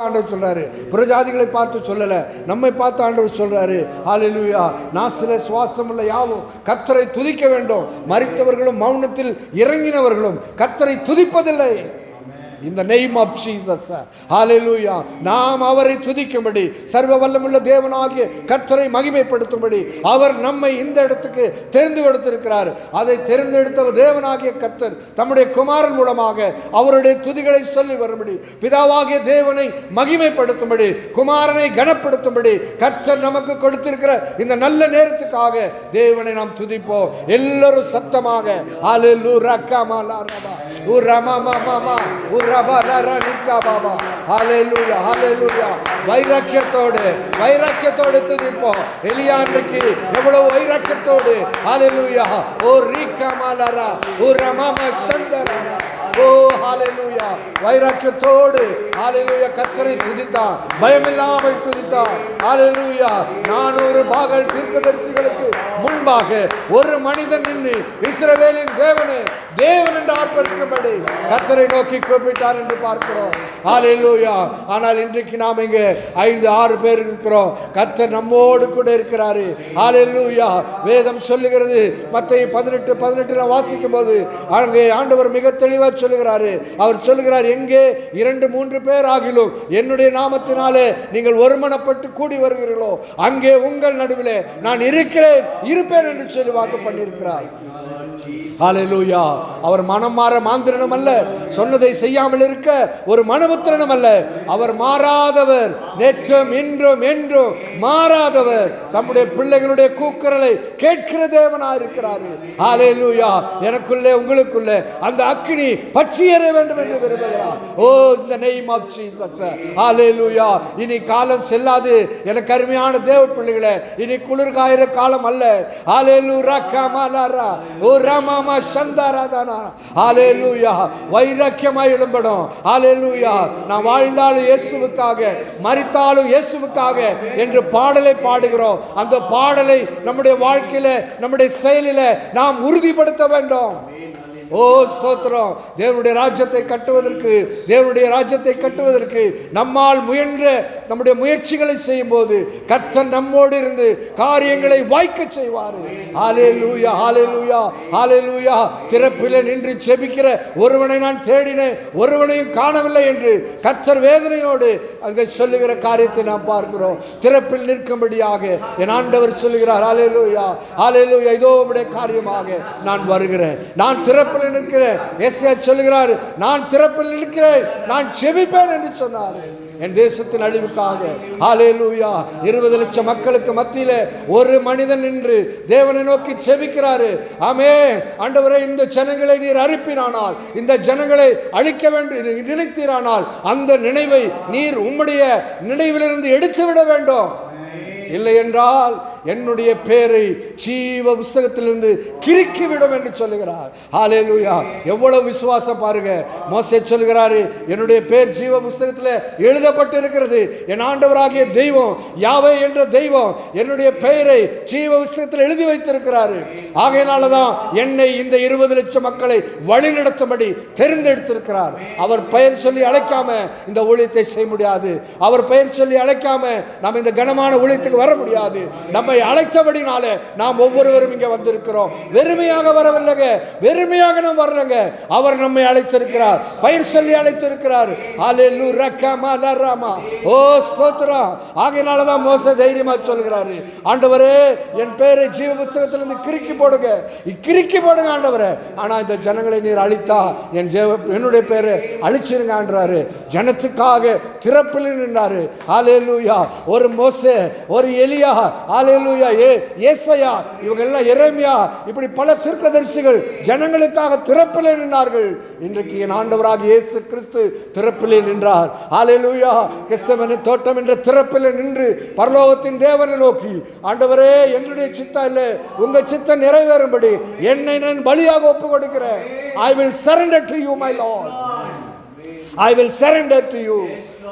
ஆண்டவர் சொல்றாரு. புறஜாதிகளை பார்த்து சொல்லல, நம்மை பார்த்து ஆண்டவர் சொல்றாரு. ஹல்லேலூயா. நாசிலே சுவாசமுள்ள யாவும் கர்த்தரை துதிக்க வேண்டும். மரித்தவர்களும் மௌனத்தில் இறங்கினவர்களும் கர்த்தரை துதிப்பதில்லை. In the name of Jesus. Hallelujah. நாம் அவரை துதிக்கும்படி, சர்வ வல்லமுள்ள தேவனாகிய கர்த்தரை மகிமைப்படுத்தும்படி அவர் நம்மை இந்த இடத்துக்கு தெரிந்து கொடுத்திருக்கிறார். அதை தெரிந்தெடுத்த தேவனாகிய கர்த்தர் தம்முடைய குமாரன் மூலமாக அவருடைய துதிகளை சொல்லி வரும்படி, பிதாவாகிய தேவனை மகிமைப்படுத்தும்படி, குமாரனை கனப்படுத்தும்படி கர்த்தர் நமக்கு கொடுத்திருக்கிற இந்த நல்ல நேரத்துக்காக தேவனை நாம் துதிப்போம். எல்லாரும் சத்தமாக ஹல்லேலூயா கமாலாரபா உரமமமமா உரபரரனிகா பாபா ஹல்லேலூயா ஹல்லேலூயா. வைராக்கியத்தோடு துதிப்போம். எலியா அன்றைக்கு எவ்வளவு வைராக்கியத்தோடு ஹல்லேலூயா ஓ ரீகமாலரா உரமம சந்தரரா ஓ ஹல்லேலூயா வைராக்கியத்தோடு ஹல்லேலூயா கர்த்தரை துதித்தான். பயமில்லாமல் துதித்தான். ஹல்லேலூயா. 400 பாகால் தீர்க்கதரிசிகளுக்கு முன்பாக ஒரு மனிதன் நின்று இஸ்ரவேலின் தேவன் என்று ஆர்ப்பரிக்கும்படி கர்த்தரை நோக்கி கூப்பிட்டார் என்று பார்க்கிறோம். ஹல்லேலூயா. ஆனால் இன்றைக்கு நாம் இங்கே 5-6 பேர் இருக்கிறோம். கர்த்தர் நம்மோடு கூட இருக்கிறாரு. ஹல்லேலூயா. வேதம் சொல்லுகிறது, மத்தேயு 18:18 வாசிக்கும் போது அங்கே ஆண்டவர் மிக தெளிவாக சொல்லுகிறாரு. அவர் சொல்லுகிறார், எங்கே 2-3 பேர் ஆகிலும் என்னுடைய நாமத்தினாலே நீங்கள் ஒருமனப்பட்டு கூடி வருகிறீர்களோ அங்கே உங்கள் நடுவிலே நான் இருப்பேன் என்று சொல்லி வாக்கு பண்ணியிருக்கிறார். ஹல்லேலூயா. அவர் மனம் மாற மாந்திரனும் அல்ல, சொன்னதை செய்யாமல் இருக்க ஒரு மனபுத்திரனும் அல்ல. அவர் மாறாதவர், நேற்றும் இன்றும் என்றும் மாறாதவர். தம்முடைய பிள்ளைகளுடைய கூக்குரலை கேட்கிற தேவனாய் இருக்கிறார். ஹல்லேலூயா. எனக்குள்ளே உங்களுக்குள்ளே அந்த அக்கினி பற்றியேற வேண்டும் என்று விரும்புகிறார். ஓ இந்த நேம் ஆஃப் ஜீசஸ். ஹல்லேலூயா. இனி காலம் செல்லாது எனக்கு அருமையான தேவ பிள்ளைகளே. இனி குளிர் காயிற காலம் அல்ல. ஹல்லேலூயா கமலரா ஓ ராமா சந்தாராதானா. ஹல்லேலூயா. வைராக்கியமாய் எழும்படும். ஹல்லேலூயா. நான் வாழ்ந்தாலும் இயேசுவுக்காக, மரித்தாலும் இயேசுவுக்காக என்று பாடலை பாடுகிறோம். அந்த பாடலை நம்முடைய வாழ்க்கையில, நம்முடைய செயலில நாம் உறுதிப்படுத்த வேண்டும். ஓ ஸ்தோத்திரம். தேவனுடைய ராஜ்யத்தை கட்டுவதற்கு நம்மால் முயன்ற நம்முடைய முயற்சிகளை செய்யும் போது கர்த்தர் நம்மோடு இருந்து காரியங்களை வாய்க்க செய்வார். ஹல்லேலூயா ஹல்லேலூயா ஹல்லேலூயா. திறப்பிலே நின்று செபிக்கிற ஒருவனை நான் தேடினேன், ஒருவனையும் காணவில்லை என்று கர்த்தர் வேதனையோடு அங்கே சொல்லுகிற காரியத்தை நாம் பார்க்கிறோம். திறப்பில் நிற்கும்படியாக என் ஆண்டவர் சொல்லுகிறார். ஹல்லேலூயா ஹல்லேலூயா. இதோ உம்முடைய காரியமாக நான் வருகிறேன், நான் திறப்பில் நிற்கிறேன். எஸ்ஐயா சொல்லுகிறார், நான் திறப்பில் நிற்கிறேன், நான் செபிப்பேன் என்று சொன்னார் என் தேசத்தின் அழிவுக்காக. ஹல்லேலூயா. 20 லட்சம் மக்களுக்கு மத்தியிலே ஒரு மனிதன் நின்று தேவனை நோக்கி செபிக்கிறாரு. ஆமென். ஆண்டவரே, இந்த ஜனங்களை நீர் அறுப்பினானால், இந்த ஜனங்களை அழிக்க வேண்டும் நினைத்தீரானால் அந்த நினைவை நீர் உம்முடைய நினைவிலிருந்து எடுத்துவிட வேண்டும். இல்லை என்றால் என்னுடைய பேரை ஜீவ புஸ்தகத்திலிருந்து கிறுக்கிவிடும் என்று சொல்லுகிறார். ஹல்லேலூயா. எவ்வளவு விசுவாசம் பாருங்க. மோசே சொல்கிறாரு, என்னுடைய பேர் ஜீவ புஸ்தகத்தில் எழுதப்பட்டு இருக்கிறது. என் ஆண்டவராகிய தெய்வம், யாவே என்ற தெய்வம் என்னுடைய பெயரை ஜீவ புஸ்தகத்தில் எழுதி வைத்திருக்கிறாரு. ஆகையினாலதான் என்னை இந்த 20 லட்சம் மக்களை வழிநடத்தும்படி தெரிந்தெடுத்திருக்கிறார். அவர் பெயர் சொல்லி அழைக்காம இந்த ஊழியத்தை செய்ய முடியாது. அவர் பெயர் சொல்லி அழைக்காம நாம் இந்த கனமான ஊழியத்துக்கு வர முடியாது. நம்ம அழைத்தபடினாலே நாம் ஒவ்வொருவரும் இங்கே வந்திருக்கிறோம். வெறுமையாக வரவில்லைங்க, வெறுமையாக நாம் வரலங்க. அவர் நம்மை அழைத்திருக்கிறார், பெயர் சொல்லி அழைத்திருக்கிறார். ஹல்லேலூயா கமலராமா ஓ ஸ்தோத்திரம். ஆகையினால தான் மோசே தைரியமா சொல்கிறாரு, ஆண்டவரே என் பெயரை ஜீவ புத்தகத்திலிருந்து கிறுக்கி போடுங்க ஆண்டவரே. ஆனா இந்த ஜனங்களை நீர் அழித்தா என்னுடைய பெயரை அழிச்சிருங்கன்றாரு. ஜனத்துக்காக திறப்பில் நின்றாரு. ஹல்லேலூயா. ஒரு மோசே, ஒரு எலியா, ஹல்லேலூயா, ஏசாயா, இவங்க எல்லாம் எரேமியா, இப்படி பல தீர்க்கதரிசிகள் ஜனங்களுக்காக திறப்பிலே நின்றார்கள். இன்றைக்கு என் ஆண்டவராகிய இயேசு கிறிஸ்து திறப்பிலே நின்றார். ஹல்லேலூயா. கிறிஸ்தவன தோட்டம் என்ற திறப்பிலே நின்று பரலோகத்தின் தேவனை நோக்கி, ஆண்டவரே என்னுடைய சித்தம் இல்லை, உங்க சித்தம் நிறைவேறும்படி என்னை நான் பலியாக ஒப்பு கொடுக்கிறேன். I will surrender to you my Lord. I will surrender to you.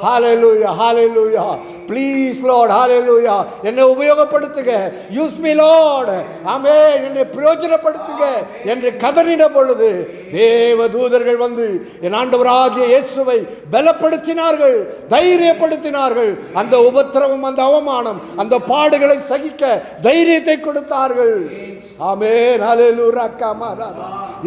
Hallelujah hallelujah please Lord hallelujah என்னை உபயோகப்படுத்துங்க யூஸ் மீ லார்ட் ஆமென் என்னை பிரயோஜனப்படுத்துங்க என்று கதறின பொழுது தேவ தூதர்கள் வந்து என் ஆண்டவராகிய இயேசுவை பலப்படுத்தினார்கள், தைரியப்படுத்தினார்கள். அந்த உபத்திரவம், அந்த அவமானம், அந்த பாடுகளை சகிக்க தைரியத்தை கொடுத்தார்கள். ஆமென் ஹalleluya.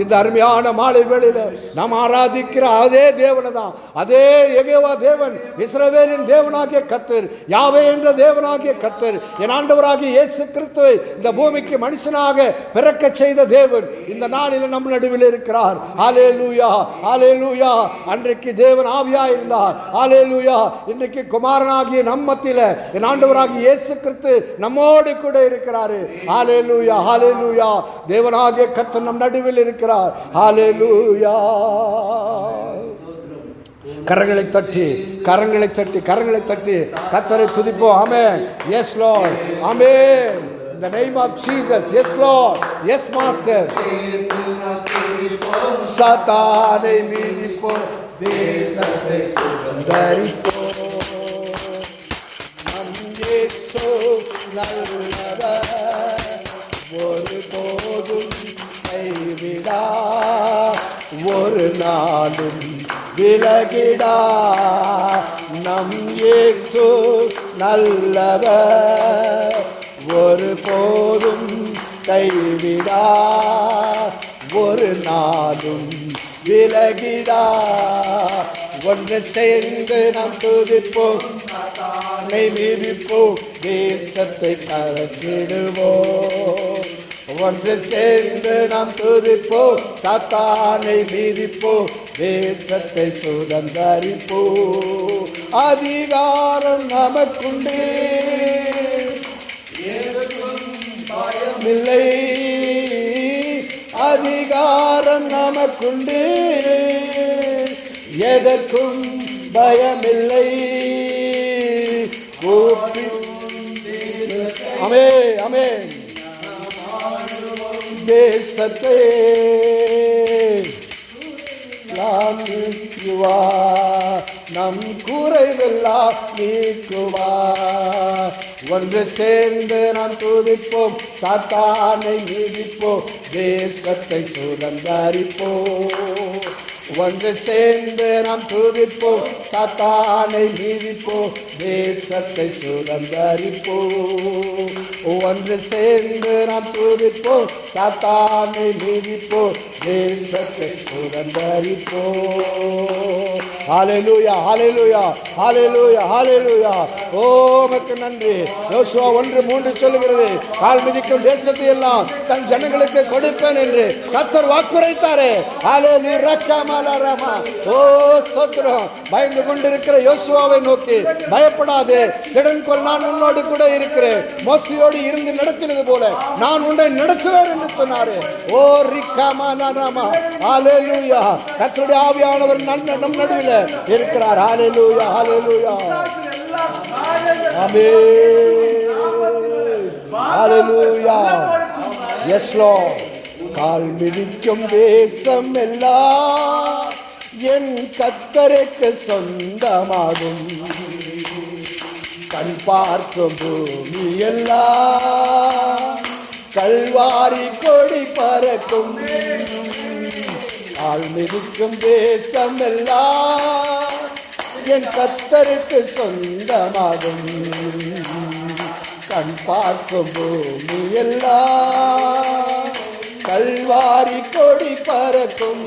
இந்த அருமையான மாலை வேளையில நாம் ஆராதிக்கிற அதே தேவனை தான், அதே யெகோவா தேவன், இஸ்ரவேலின் தேவனாகிய கர்த்தர், யாவே என்ற தேவனாகிய கர்த்தர், என் ஆண்டவராகிய இயேசு கிறிஸ்துவை இந்த பூமிக்கு மனுஷனாக பிறக்க செய்த தேவன் இந்த நாளில் நம் நடுவில் இருக்கிறார். ஹalleluya ஹalleluya. அன்றைக்கு தேவன் ஆவியா இருந்தார். ஹalleluya. இன்றைக்கு குமாரனாகிய நம் மத்தியில என் ஆண்டவராகிய இயேசு கிறிஸ்து நம்மோடு கூட இருக்கிறார். ஹalleluya ஹalleluya. தேவனாகிய கர்த்தர் நம் நடுவில் இருக்கிறார். ஹalleluya. கரங்களை தட்டி கரங்களை தட்டி கரங்களை தட்டி கர்த்தரை துதிப்போம். Amen. Yes Lord. Amen. In the name of Jesus. Yes Lord. Yes Master. சாத்தானை மிதிப்போம், தேசத்தை சுதந்தரிப்போம். நம் இயேசு நல்லவர், ஒருபோதும் கைவிடா, ஒரு நாளும் விலகிடா. நம் இயேசு நல்லவர், ஒரு போதும் கைவிடா, ஒரு நாளும் விலகிடா. ஒன்று சேர்ந்து நாம் துதிப்போம், மிதிப்போம், தேசத்தை கலக்கிடுவோம். ஒன்று சேர்ந்து நாம் துதிப்போம், சாத்தானை மிதிப்போம், தேசத்தை சுதந்தரிப்போம். அதிகாரம் நமக்குண்டு, பயமில்லை. அதிகாரம் நமக்குண்டு, எதற்கும் பயமில்லை. ஆமென் ஆமென். தேசத்தை நீக்குவா, நம் குறைவெல்லாம் நீக்குவா. ஒன்று சேர்ந்து நாம் துதிப்போம், சாத்தானை மிதிப்போம், தேசத்தை சுதந்தரிப்போம். ஒன்று சேர்ந்து நாம் துதிப்போம், சாத்தானை மிதிப்போம், தேசத்தை சுதந்தரிப்போம். ஒன்று சேர்ந்து நாம் துதிப்போம், சாத்தானை மிதிப்போம், தேசத்தை சுதந்தரிப்போம். ஹalleluya ஹalleluya ஹalleluya ஹalleluya. ஓ உமக்கு நன்றி. யோசுவா 1:3 சொல்லுகிறது, கால் மிதிக்கும் தேசத்தை எல்லாம் தன் ஜனங்களுக்கு கொடுப்பேன் என்று கர்த்தர் வாக்குரைத்தாரே. ஹalleluya. ஓ ஸ்தோத்திரம். பயந்து கொண்டிருக்கிற யோசுவாவை நோக்கி, பயப்படாதே, திடன்கொள், நான் உன்னோடு கூட இருக்கிறேன். மோசேயோடு இருந்து நடத்தினது போல நான் உன்னை நடத்துவேன் என்று சொன்னாரே. ஓ ரிக்காமானாமா. ஹalleluya. கர்த்தருடைய ஆவியானவர் நம் நடுவில் இருக்கிறார். ஹalleluya ஹalleluya. ஆமென். ஹalleluya. S Lord. கால் மிதிக்கும் தேசம் எல்லாம் என் கர்த்தருக்கு சொந்தமாகும். கண் பார்க்கும் பூமி எல்லாம் கல்வாரி கொடி பறக்கும். கால் மிதிக்கும் தேசம் எல்லாம் என் கர்த்தருக்கு சொந்தமாகும். கண் பார்க்கும் பூமி எல்லாம் கல்வாரி கொடி பறக்கும்.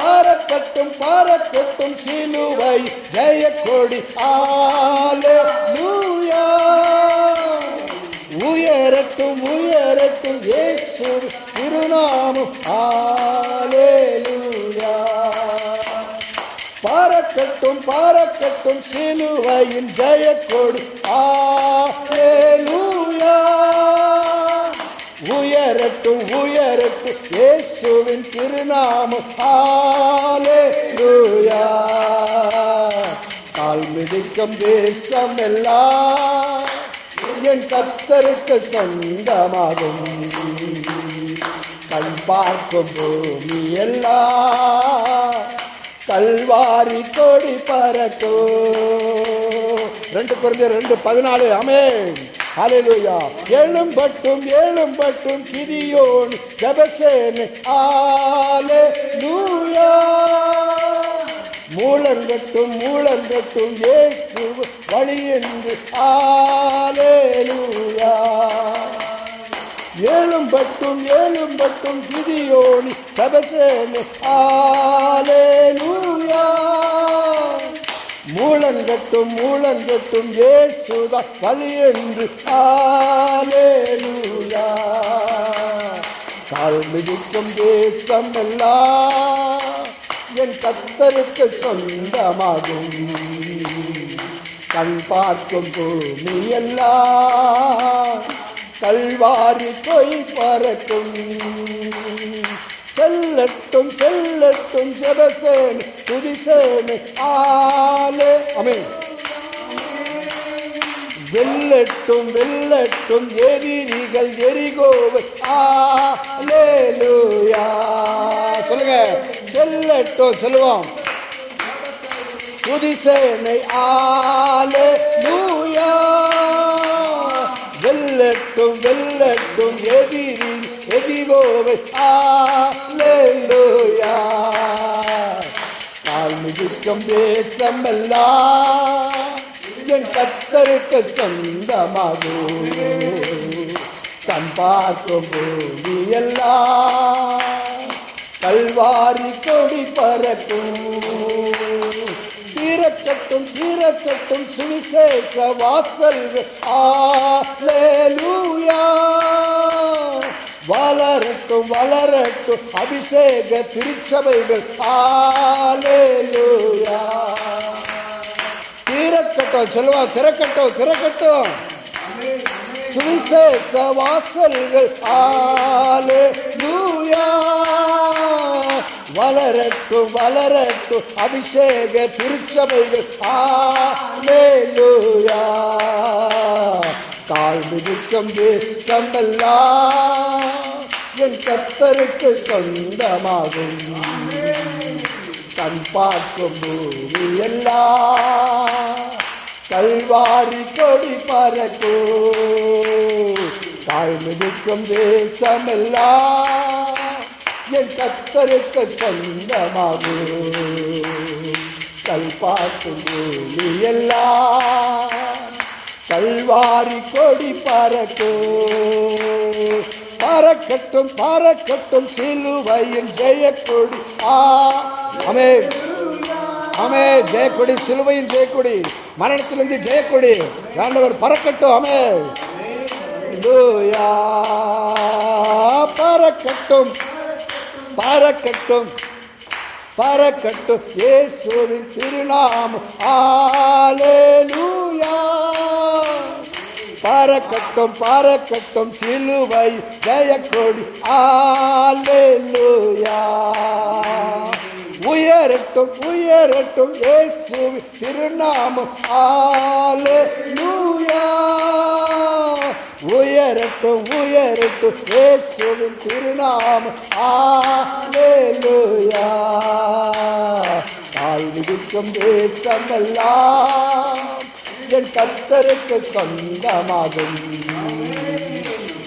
பறக்கட்டும் பறக்கட்டும் சிலுவை ஜெய கொடி. ஹalleluya. உயரட்டும் உயரட்டும் இயேசு திருநாமம். ஹalleluya. பறக்கட்டும் பறக்கட்டும் சிலுவையின் ஜெய கொடி. ஹalleluya. உயரட்டும் உயரட்டும் இயேசுவின் திருநாமம். ஹalleluya. கால் மிதிக்கும் தேசம் எல்லாம் என் கர்த்தருக்கு சொந்தமாகும். கண் பார்க்கும் பூமி எல்லாம் கல்வாரி கொடி பறக்கும். 2 Corinthians 2:14. ஆமென். ஹல்லேலூயா. எழும்பட்டும் எழும்பட்டும் கிதியோன் ஜெபசேனை. ஹல்லேலூயா. மூலங்கட்டும் மூலங்கட்டும் இயேசு வழி என்று. ஹல்லேலூயா. எழும்பட்டும் எழும்பட்டும் கிதியோனி ஜெபசேனை. ஹல்லேலூயா. மூலங்கட்டும் மூலங்கட்டும் இயேசுதான் வழி என்று. ஹல்லேலூயா. கால் மிதிக்கும் தேசம் எல்லாம் என் கர்த்தருக்கு சொந்தமாகும். கண் பார்க்கும் பூமி எல்லாம் கல்வாரி கொடி பறக்கும். செல்லட்டும் செல்லட்டும் ஜெபசேனை துதிசேனை. ஆமென். வெல்லட்டும் வெல்லட்டும் எதிரிகள் எரிகோவை. ஹல்லேலூயா. சொல்லுங்க. செல்லட்டும் சொல்லுவோம். துதிசேனை. ஹல்லேலூயா. வெல்லட்டும் வெல்லட்டும் எதிரிகோவை. ஹல்லேலூயா. கால் மிதிக்கும் தேசம் எல்லாம் என் கர்த்தருக்கு சொந்தமாகும். கண் பார்க்கும் பூமி எல்லாம் கல்வாரி கொடி பறக்கும். திறக்கட்டும் திறக்கட்டும் சுவிசேஷ வாசல்கள். ஹல்லேலூயா. வளரட்டும் வளரட்டும் அபிஷேக திருச்சபைகள். ஹல்லேலூயா. திறக்கட்டும் சொல்லுவா. திறக்கட்டும் திறக்கட்டும் சுவிசேஷ வாசல்கள். ஹல்லேலூயா. வளரட்டும் வளரட்டும் அபிஷேக திருச்சபைகள். ஹல்லேலூயா. கால் மிதிக்கும் தேசம் எல்லாம் என் கர்த்தருக்கு சொந்தமாகும். கண் பார்க்கும் பூமி எல்லாம் கல்வாரி கொடி பறக்கும். கால் மிதிக்கும் தேசம் எல்லாம் என் கர்த்தருக்கு சொந்தமாகும். கல் பார்க்கும் பூமி எல்லாம் கல்வாரி கொடி பறக்கும். பறக்கட்டும் பறக்கட்டும் சிலுவையின் ஜெயக்கொடி. ஆமென். ஆமென். ஜெயக்கொடி சிலுவையின் ஜெயக்கொடி. மரணத்திலிருந்து ஜெயக்கொடி ஆண்டவர் பறக்கட்டும். ஆமென். ஹல்லேலூயா. பறக்கட்டும் பறக்கட்டும் பறக்கட்டும் இயேசுவின் திருநாமம். ஹல்லேலூயா. பறக்கட்டும் பறக்கட்டும் சிலுவை ஜெயக்கொடி. ஹல்லேலூயா. உயரட்டும் உயரட்டும் இயேசுவின் திருநாமம். ஹல்லேலூயா. உயரட்டும் உயரட்டும் இயேசுவின் திருநாமம். ஹல்லேலூயா. கால் மிதிக்கும் தேசம் எல்லாம் என் கர்த்தருக்கு சொந்தமாகும்.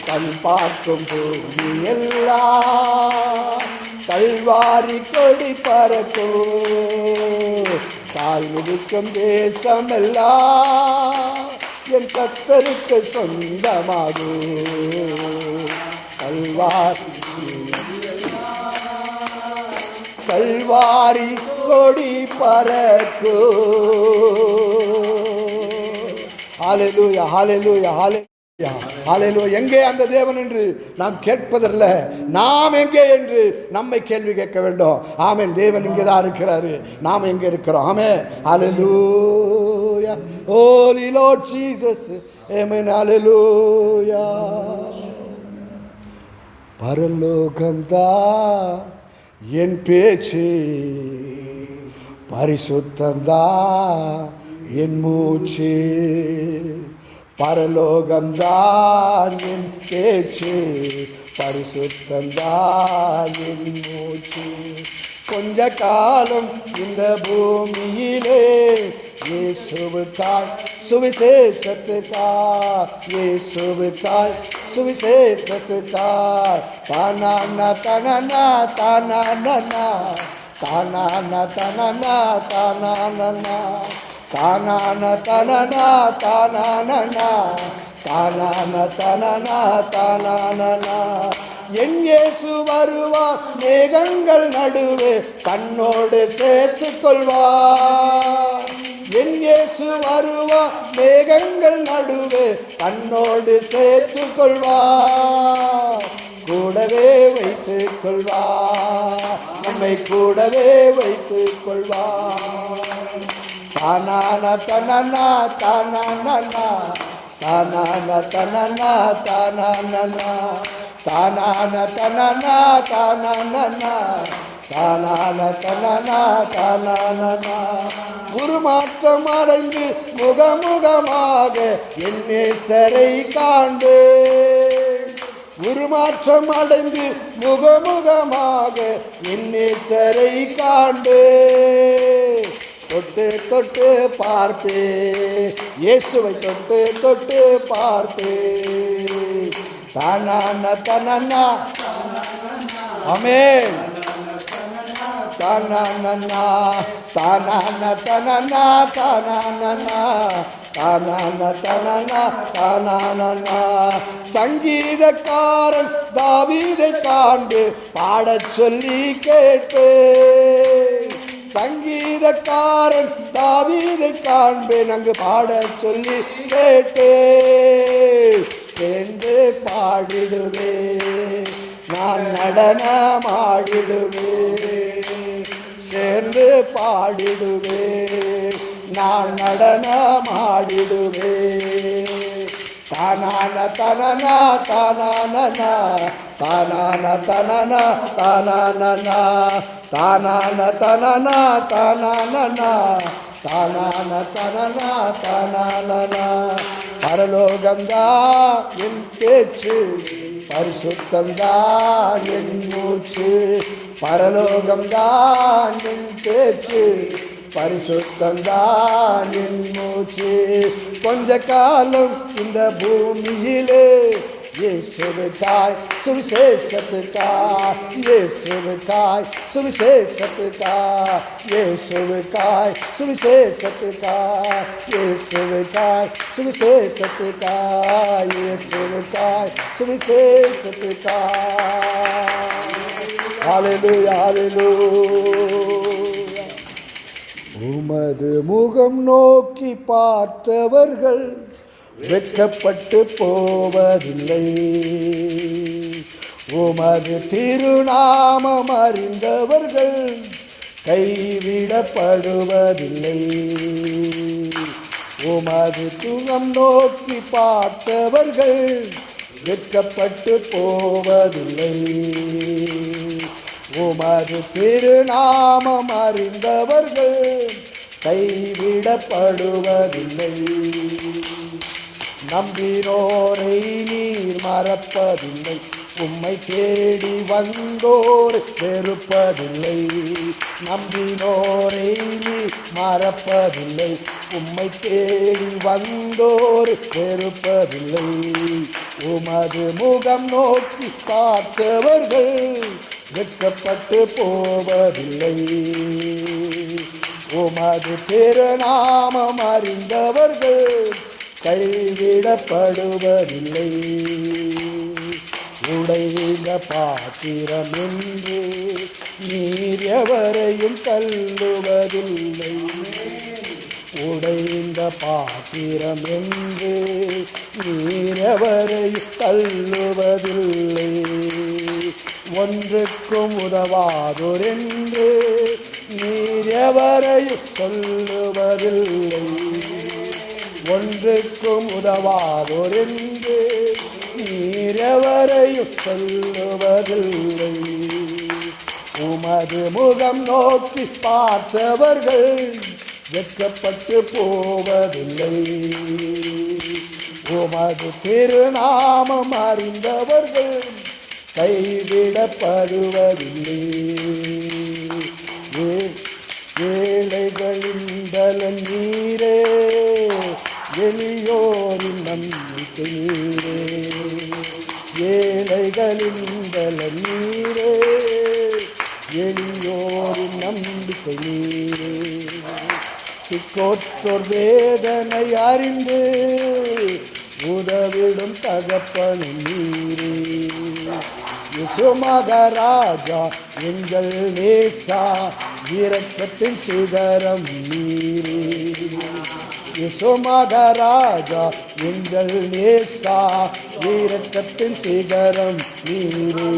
கண் பார்க்கும் பூமி எல்லாம் கல்வாரி கொடி பறக்கும். கால் மிதிக்கும் தேசம் எல்லாம் என் கர்த்தருக்கு சொந்தமாகும். கல்வாரி கொடி பறக்கும். ஹல்லேலூயா ஹல்லேலூயா ஹல்லேலூயா ஹல்லேலூயா. எங்கே அந்த தேவன் என்று நாம் கேட்பதல்ல, நாம் எங்கே என்று நம்மை கேள்வி கேட்க வேண்டும். ஆமென். தேவன் இங்கே தான் இருக்கிறாரு, நாம் எங்கே இருக்கிறோம். Amen. Hallelujah. Holy Lord Jesus. Amen. Hallelujah. பரலோகம்தா என் பேச்சு, பரிசுத்தந்தா என் மூச்சு. பரலோகம்தான் என் பேச்சு, பரிசுத்தந்தான் என் மூச்சு. கொஞ்ச காலம் இந்த பூமியிலே இயேசுவுக்காய் சுவிசேஷத்துக்காய், இயேசுவுக்காய் சுவிசேஷத்துக்காய். தானானா தானானா தானானா தானானா தானானா தானானா தானானா தானானா தானானா தானானா தானானா தானானா. என் இயேசு வருவார் மேகங்கள் நடுவே தன்னோடு சேர்த்துக் கொள்வார். என் இயேசு வருவார் மேகங்கள் நடுவே தன்னோடு சேர்த்துக் கொள்வார். கூடவே வைத்துக் கொள்வார், நம்மை கூடவே வைத்துக் கொள்வார். தானானா தனனா தானானா தானானா தனனா தானானா தானானா தனனா தானானா தானானா தனனா தானானா. உருமாற்றம் அடைந்து முகமுகமாக என் நேசரை காண்பே. உருமாற்றம் அடைந்து முகமுகமாக என் நேசரை காண்பே. தொட்டு தொட்டு பார்ப்பே, இயேசுவை தொட்டு தொட்டு பார்ப்பே. தானானா தனனா ஆமென். தானானா தானானா தனனா தானானா தானானா தனனா தானானா. சங்கீதக்காரன் தாவீதை காண்டு பாடச் சொல்லி கேட்டு. சங்கீதக்காரன் தாவீதை காண்பேன் அங்கு பாடச் சொல்லி கேட்டு. சேர்ந்து பாடிடுவே, நான் நடனமாடிடுவே. சேர்ந்து பாடிடுவே, நான் நடனமாடிடுவே. தானானா தனனா தானானா தானானா தனனா தானானா தானானா தனனா தானானா தானானா தனனா தானானா. பரலோகம்தான் என் பேச்சு, பரிசுத்தம்தான் என் மூச்சு. பரலோகம்தான் என் பேச்சு, பரிசுத்தம்தான் என் மூச்சு. கொஞ்ச காலம் இந்த பூமியிலே இயேசுவுக்காய் சுவிசேஷத்துக்காய், இயேசுவுக்காய் சுவிசேஷத்துக்காய், இயேசுவுக்காய் சுவிசேஷத்துக்காய், இயேசுவுக்காய் சுவிசேஷத்துக்காய், இயேசுவுக்காய் சுவிசேஷத்துக்காய். ஹல்லேலூயா ஹல்லேலூயா. உமது முகம் நோக்கி பார்த்தவர்கள் வெட்கப்பட்டு போவதில்லை. உமது திருநாமம் அறிந்தவர்கள் கைவிடப்படுவதில்லை. உமது முகம் நோக்கி பார்த்தவர்கள் வெட்கப்பட்டு போவதில்லை. உமது திருநாமம் அறிந்தவர்கள் கைவிடப்படுவதில்லை. நம்பினோரை நீர் மறப்பதில்லை, உம்மை தேடி வந்தோர் வெறுப்பதில்லை. நம்பினோரை நீர் மறப்பதில்லை, உம்மை தேடி வந்தோர் வெறுப்பதில்லை. உமது முகம் நோக்கி பார்த்தவர்கள் வெட்கப்பட்டு போவதில்லை. உமது திருநாமம் அறிந்தவர்கள் கைவிடப்படுவதில்லை. உடைந்த பாத்திரம் என்று நீர் எவரையும் தள்ளுவதில்லை. உடைந்த பாத்திரம் என்று நீர் எவரையும் தள்ளுவதில்லை. ஒன்றுக்கும் உதவாதோர் என்று நீர் எவரையும் சொல்லுவதில்லை. ஒன்றுக்கும் உதவாதோர் என்று நீர் எவரையும் சொல்லுவதில்லை. உமது முகம் நோக்கி பார்த்தவர்கள் வெட்கப்பட்டு போவதில்லை. உமது திருநாமம் அறிந்தவர்கள் கைவிடப்படுவதில்லை. ஏழைகளின் பலன் நீரே, எளியோரின் நம்பிக்கை நீரே. ஏழைகளின் பலன் நீரே, எளியோரின் நம்பிக்கை நீரே. சிக்கோற்றோர் வேதனை அறிந்து உதவிடும் தகப்பனும் நீரே. இயேசு மகாராஜா எங்கள் நேசா, இரக்கத்தின் சிகரம் நீரே. இயேசு மகாராஜா எங்கள் நேசா, இரக்கத்தின் சிகரம் நீரே.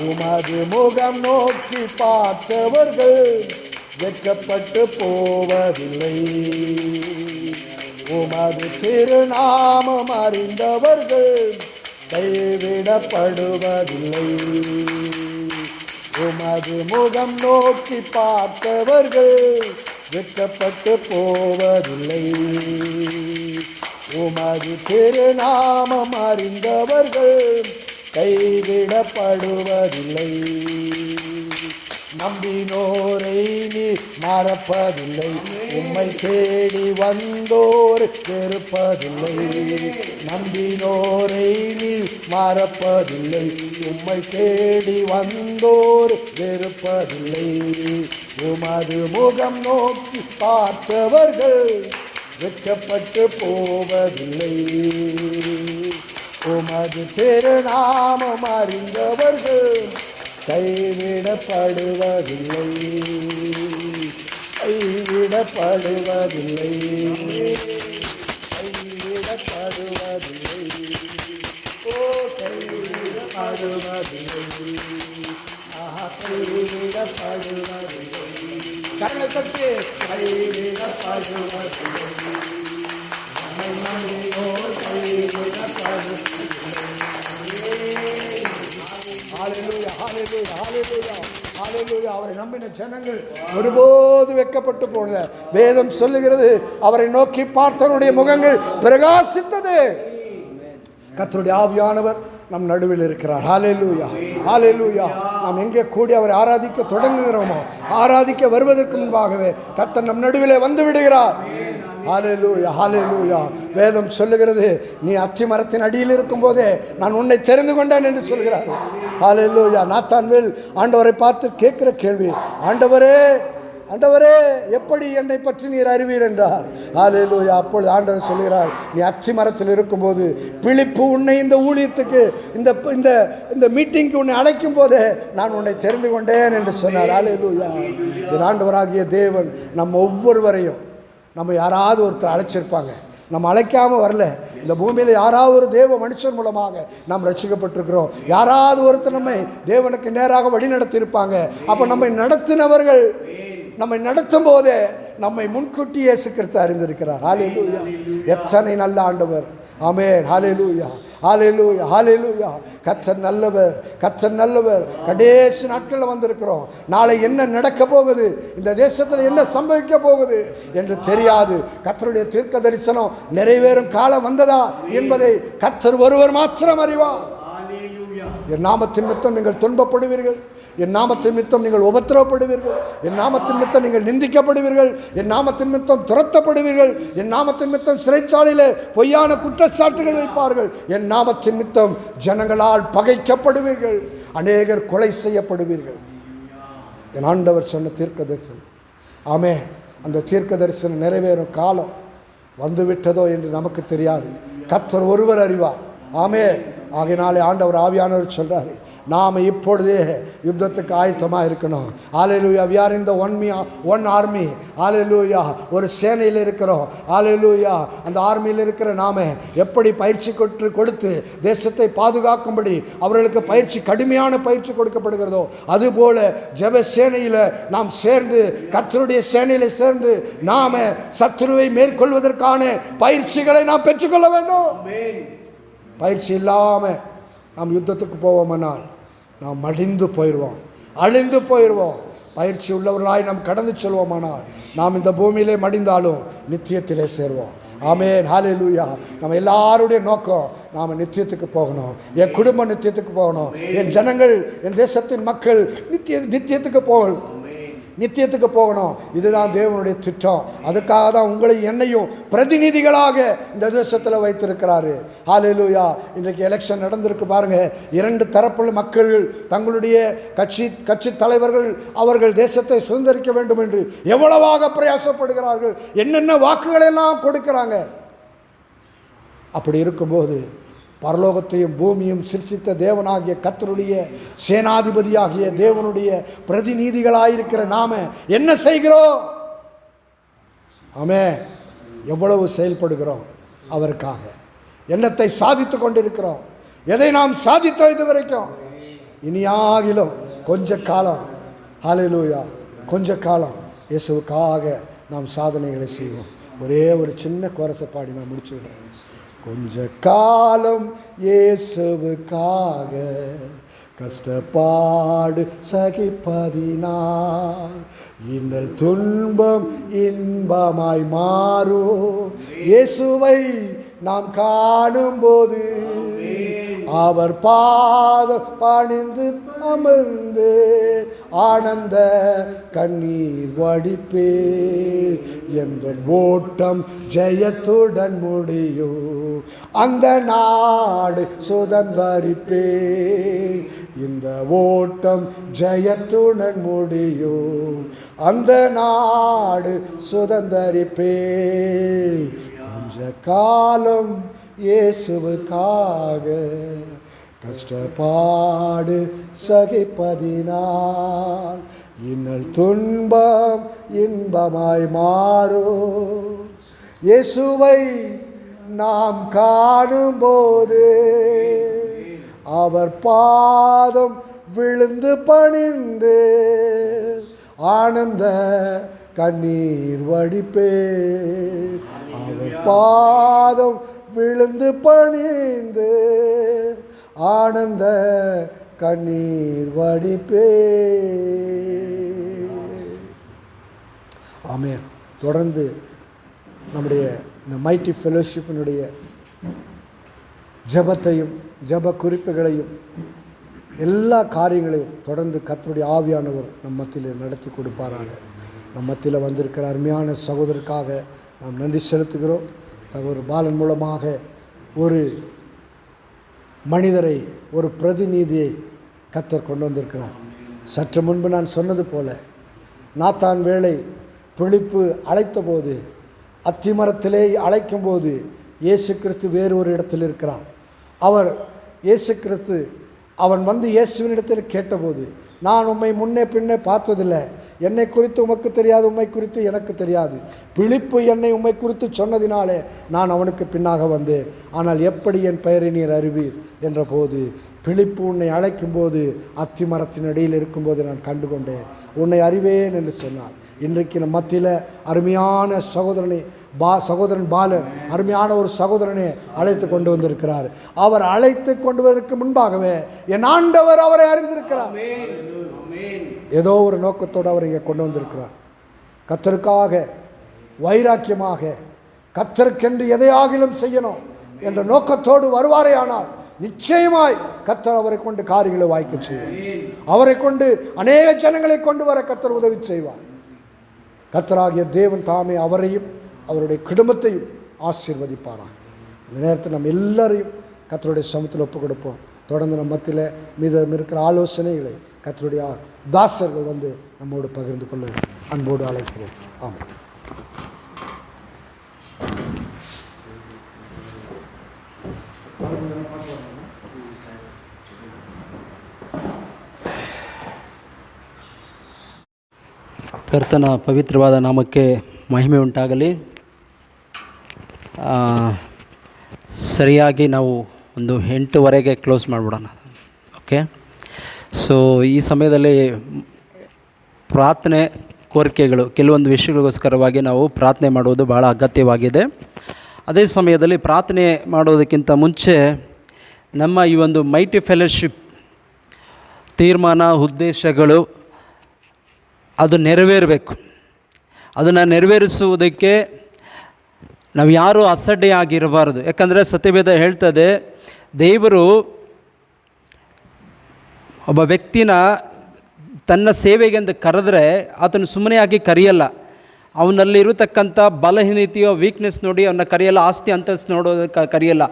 உமது முகம் நோக்கி பார்த்தவர்கள் வெட்கப்பட்டு போவதில்லை. உமது திருநாமம் அறிந்தவர்கள் கைவிடப்படுவதில்லை. உமது முகம் நோக்கி பார்த்தவர்கள் வெட்கப்பட்டு போவதில்லை. உமது திருநாமம் அறிந்தவர்கள் கைவிடப்படுவதில்லை. நம்பினோரை நீ மறப்பதில்லை. உம்மை தேடி வந்தோர் வெறுப்பதில்லை. நம்பினோரை நீ மறப்பதில்லை. உம்மை தேடி வந்தோர் வெறுப்பதில்லை. உமது முகம் நோக்கி பார்த்தவர்கள் வெட்கப்பட்டு போவதில்லை. உமது திருநாமம் அறிந்தவர்கள் கைவிடப்படுவதில்லை. கைவிடப்படுவதில்லை. கைவிடப்படுவதில்லை. ஓ கைவிடப்படுவதில்லை. கைவிடப்படுவதில்லை. கண்ணை தட்டி கைவிடப்படுவதில்லை. அவரை நம்பின ஜனங்கள் ஒருபோது வெட்கப்பட்டு போனது. வேதம் சொல்லுகிறது, அவரை நோக்கி பார்த்தவருடைய முகங்கள் பிரகாசித்தது. கர்த்தருடைய ஆவியானவர் நம் நடுவில் இருக்கிறார். ஹல்லேலூயா, ஹல்லேலூயா. நாம் எங்கே கூடி அவரை ஆராதிக்க தொடங்குகிறோமோ, ஆராதிக்க வருவதற்கு முன்பாகவே கர்த்தர் நம் நடுவிலே வந்து விடுகிறார். ஹல்லேலூயா, ஹல்லேலூயா. வேதம் சொல்லுகிறது, நீ அத்தி மரத்தின் அடியில் இருக்கும் போதே நான் உன்னை தெரிந்து கொண்டேன் என்று சொல்கிறார். ஹல்லேலூயா. நாத்தான்வேல் ஆண்டவரை பார்த்து கேட்கிற கேள்வி, ஆண்டவரே ஆண்டவரே எப்படி என்னை பற்றி நீர் அறிவீர் என்றார். ஹல்லேலூயா. அப்பொழுது ஆண்டவர் சொல்கிறார், நீ அத்தி மரத்தில் இருக்கும்போது பிலிப்பு உன்னை இந்த ஊழியத்துக்கு இந்த இந்த இந்த மீட்டிங்க்கு உன்னை அழைக்கும் போதே நான் உன்னை தெரிந்து கொண்டேன் என்று சொன்னார். ஹல்லேலூயா. என் ஆண்டவராகிய தேவன் நம்ம ஒவ்வொருவரையும், நம்ம யாராவது ஒருத்தர் அழைச்சிருப்பாங்க, நம்ம அழைக்காமல் வரல. இந்த பூமியில் யாராவது ஒரு தேவ மனுஷன் மூலமாக நாம் ரட்சிக்கப்பட்டிருக்கிறோம். யாராவது ஒருத்தர் நம்மை தேவனுக்கு நேராக வழி நடத்தியிருப்பாங்க. அப்போ நம்மை நடத்தினவர்கள், நம்மை நடத்தும் போதே நம்மை முன்கூட்டி இயேசு கிறிஸ்து அறிந்திருக்கிறார். ஹல்லேலூயா. எத்தனை நல்ல ஆண்டவர். ஆமென். ஹல்லேலூயா, ஹல்லேலூயா, ஹல்லேலூயா. கர்த்தர் நல்லவர், கர்த்தர் நல்லவர். கடைசி நாட்களில் வந்திருக்கிறோம். நாளை என்ன நடக்க போகுது, இந்த தேசத்தில் என்ன சம்பவிக்க போகுது என்று தெரியாது. கர்த்தருடைய தீர்க்க தரிசனம் நிறைவேறும் காலம் வந்ததா என்பதை கர்த்தர் ஒருவர் மாத்திரம் அறிவார். என் நாமத்தின் நிமித்தம் நீங்கள் துன்பப்படுவீர்கள், என் நாமத்தின் நிமித்தம் நீங்கள் உபத்திரவப்படுவீர்கள், என் நாமத்தின் நிமித்தம் நீங்கள் நிந்திக்கப்படுவீர்கள், என் நாமத்தின் நிமித்தம் துரத்தப்படுவீர்கள், என் நாமத்தின் நிமித்தம் சிறைச்சாலையிலே பொய்யான குற்றச்சாட்டுகள் வைப்பார்கள், என் நாமத்தின் நிமித்தம் ஜனங்களால் பகைக்கப்படுவீர்கள், அநேகர் கொலை செய்யப்படுவீர்கள். என் ஆண்டவர் சொன்ன தீர்க்க தரிசனம். ஆமே, அந்த தீர்க்க தரிசனம் நிறைவேறும் காலம் வந்துவிட்டதோ என்று நமக்கு தெரியாது. கர்த்தர் ஒருவர் அறிவார். ஆமே. ஆகையினாலே ஆண்டவர் ஆவியானவர் சொல்கிறாரு, நாம் இப்பொழுதே யுத்தத்துக்கு ஆயத்தமாக இருக்கணும். ஹல்லேலூயா. we are in the one army. ஹல்லேலூயா. ஒரு சேனையில் இருக்கிறோம். ஹல்லேலூயா. அந்த ஆர்மியில் இருக்கிற நாம் எப்படி பயிற்சி கொடுத்து தேசத்தை பாதுகாக்கும்படி அவர்களுக்கு பயிற்சி, கடுமையான பயிற்சி கொடுக்கப்படுகிறதோ அதுபோல ஜெப சேனையில் நாம் சேர்ந்து, கர்த்தருடைய சேனையில் சேர்ந்து நாம் சத்துருவை மேற்கொள்வதற்கான பயிற்சிகளை நாம் பெற்றுக்கொள்ள வேண்டும். பயிற்சி இல்லாமல் நாம் யுத்தத்துக்கு போவோமானால் நாம் மடிந்து போயிடுவோம், அழிந்து போயிடுவோம். பயிற்சி உள்ளவர்களாய் நாம் கடந்து செல்வோமானால் நாம் இந்த பூமியிலே மடிந்தாலும் நித்தியத்திலே சேர்வோம். ஆமென். ஹல்லேலூயா. நம்ம எல்லாருடைய நோக்கம் நாம் நித்தியத்துக்கு போகணும். என் குடும்பம் நித்தியத்துக்கு போகணும். என் ஜனங்கள், என் தேசத்தின் மக்கள் நித்தியத்துக்கு போகணும். இதுதான் தேவனுடைய திட்டம். அதுக்காக தான் உங்களை என்னையும் பிரதிநிதிகளாக இந்த தேசத்தில் வைத்திருக்கிறாரு. ஹல்லேலூயா. இன்றைக்கு எலெக்ஷன் நடந்திருக்கு பாருங்க. 2 தரப்புள்ள மக்கள் தங்களுடைய கட்சி தலைவர்கள் அவர்கள் தேசத்தை சுதந்திரிக்க வேண்டும் என்று எவ்வளவாக பிரயாசப்படுகிறார்கள், என்னென்ன வாக்குகளெல்லாம் கொடுக்கிறாங்க. அப்படி இருக்கும்போது பரலோகத்தையும் பூமியும் சிருஷ்டித்த தேவனாகிய கர்த்தருடைய சேனாதிபதியாகிய தேவனுடைய பிரதிநிதிகளாயிருக்கிற நாம என்ன செய்கிறோம்? ஆமென். எவ்வளவு செயல்படுகிறோம் அவருக்காக? என்னத்தை சாதித்து கொண்டிருக்கிறோம்? எதை நாம் சாதித்தோம் இது வரைக்கும்? இனியாகிலும் கொஞ்ச காலம், ஹல்லேலூயா, கொஞ்ச காலம் இயேசுவுக்காக நாம் சாதனைகளை செய்வோம். ஒரே ஒரு சின்ன கோரசை பாடி நான் முடிச்சு விடுறேன். கொஞ்ச காலம் இயேசுவுக்காக கஷ்டப்பாடு சகிப்பதினால் இன்னல் துன்பம் இன்பமாய் மாறும். இயேசுவை நாம் காணும்போது அவர் பாதம் பணிந்து அமர்ந்து ஆனந்த கண்ணீர் வடிப்பே. எந்த ஓட்டம் ஜெயத்துடன் முடியும், அந்த நாடு சுதந்தரிப்பே. இந்த ஓட்டம் ஜெயத்துடன் முடியும், அந்த நாடு சுதந்தரிப்பே. கொஞ்ச காலம் இயேசுவுக்காக கஷ்டப்பாடு சகிப்பதினால் இன்னல் துன்பம் இன்பமாய் மாறும். இயேசுவை நாம் காணும்போது அவர் பாதம் விழுந்து பணிந்து ஆனந்த கண்ணீர் வடிப்பே. அவர் பாதம் விழுந்து பணிந்து ஆனந்த கண்ணீர் வடிப்பே. ஆமென். தொடர்ந்து நம்முடைய இந்த மைட்டி ஃபெலோஷிப்பினுடைய ஜெபத்தையும் ஜெப குறிப்புகளையும் எல்லா காரியங்களையும் தொடர்ந்து கர்த்தருடைய ஆவியானவர் நம் மத்தியில் நடத்தி கொடுப்பாராக. நம் மத்தியில் வந்திருக்கிற அருமையான சகோதரருக்காக நாம் நன்றி செலுத்துகிறோம். சகோதரர் பாலன் மூலமாக ஒரு மனிதரை, ஒரு பிரதிநிதியை கர்த்தர் கொண்டு வந்திருக்கிறார். சற்று முன்பு நான் சொன்னது போல நாத்தான் வேளை பிலிப்பு அழைத்த போது, அத்திமரத்திலே அழைக்கும்போது இயேசு கிறிஸ்து வேறு ஒரு இடத்தில் இருக்கிறார். அவர் இயேசு கிறிஸ்து அவன் வந்து இயேசுவினிடத்தில் கேட்டபோது, நான் உம்மை முன்னே பின்னே பார்த்ததில்லை, என்னை குறித்து உமக்கு தெரியாது, உம்மை குறித்து எனக்கு தெரியாது. பிலிப்பு என்னை உம்மை குறித்து சொன்னதினாலே நான் அவனுக்கு பின்னாக வந்தேன். ஆனால் எப்படி என் பெயரை நீர் அறிவீர் என்ற போது, பிலிப்பு உன்னை அழைக்கும்போது அத்திமரத்தின் அடியில் இருக்கும்போது நான் கண்டுகொண்டேன், உன்னை அறிவேன் என்று சொன்னார். இன்றைக்கு நம் மத்தியில் அருமையான சகோதரன் பாலன் அருமையான ஒரு சகோதரனை அழைத்து கொண்டு வந்திருக்கிறார். அவர் அழைத்து கொண்டு வருவதற்கு முன்பாகவே என் ஆண்டவர் அவரை அறிந்திருக்கிறார். ஏதோ ஒரு நோக்கத்தோடு அவர் இங்கே கொண்டு வந்திருக்கிறார். கர்த்தருக்காக வைராக்கியமாக கர்த்தருக்கென்று எதையாகிலும் செய்யணும் என்ற நோக்கத்தோடு வருவாரே ஆனால் நிச்சயமாய் கர்த்தர் அவரை கொண்டு காரியங்களை வாய்க்க செய்வார். அவரை கொண்டு அநேக ஜனங்களை கொண்டு வர கர்த்தர் உதவி செய்வார். கர்த்தராகிய தேவன் தாமே அவரையும் அவருடைய குடும்பத்தையும் ஆசீர்வதிப்பாராக. இந்த நேரத்தில் நம்ம எல்லாரையும் கர்த்தருடைய சமூகத்தில் ஒப்புக் கொடுப்போம். தொடர்ந்து நம்ம மத்தியில் மீதம் இருக்கிற ஆலோசனைகளை கர்த்தருடைய தாசர்கள் வந்து நம்மோடு பகிர்ந்து கொள்ள அன்போடு அழைக்கிறோம். ஆமாம். ಕರ್ತನ ಪವಿತ್ರವಾದ ನಾಮಕ್ಕೆ ಮಹಿಮೆ ಉಂಟಾಗಲಿ. ಸರಿಯಾಗಿ ನಾವು ಒಂದು 8:15 ಕ್ಲೋಸ್ ಮಾಡಿಬಿಡೋಣ. ಓಕೆ. ಸೊ ಈ ಸಮಯದಲ್ಲಿ ಪ್ರಾರ್ಥನೆ ಕೋರಿಕೆಗಳು, ಕೆಲವೊಂದು ವಿಷಯಗಳಿಗೋಸ್ಕರವಾಗಿ ನಾವು ಪ್ರಾರ್ಥನೆ ಮಾಡುವುದು ಭಾಳ ಅಗತ್ಯವಾಗಿದೆ. ಅದೇ ಸಮಯದಲ್ಲಿ ಪ್ರಾರ್ಥನೆ ಮಾಡೋದಕ್ಕಿಂತ ಮುಂಚೆ ನಮ್ಮ ಈ ಒಂದು ಮೈಟಿ ಫೆಲೋಶಿಪ್ ತೀರ್ಮಾನ, ಉದ್ದೇಶಗಳು ಅದು ನೆರವೇರಬೇಕು. ಅದನ್ನು ನೆರವೇರಿಸುವುದಕ್ಕೆ ನಾವು ಯಾರೂ ಅಸಡ್ಡೆಯಾಗಿರಬಾರ್ದು. ಯಾಕಂದರೆ ಸತ್ಯವೇದ ಹೇಳ್ತದೆ, ದೇವರು ಒಬ್ಬ ವ್ಯಕ್ತಿನ ತನ್ನ ಸೇವೆಗೆಂದು ಕರೆದ್ರೆ ಆತನು ಸುಮ್ಮನೆ ಆಗಿ ಕರೆಯಲ್ಲ. ಅವನಲ್ಲಿರತಕ್ಕಂಥ ಬಲಹೀನತೆಯೋ ವೀಕ್ನೆಸ್ ನೋಡಿ ಅವನ್ನ ಕರೆಯಲ್ಲ, ಆಸ್ತಿ ಅಂತಸ್ತು ನೋಡೋದಕ್ಕೆ ಕರೆಯಲ್ಲ.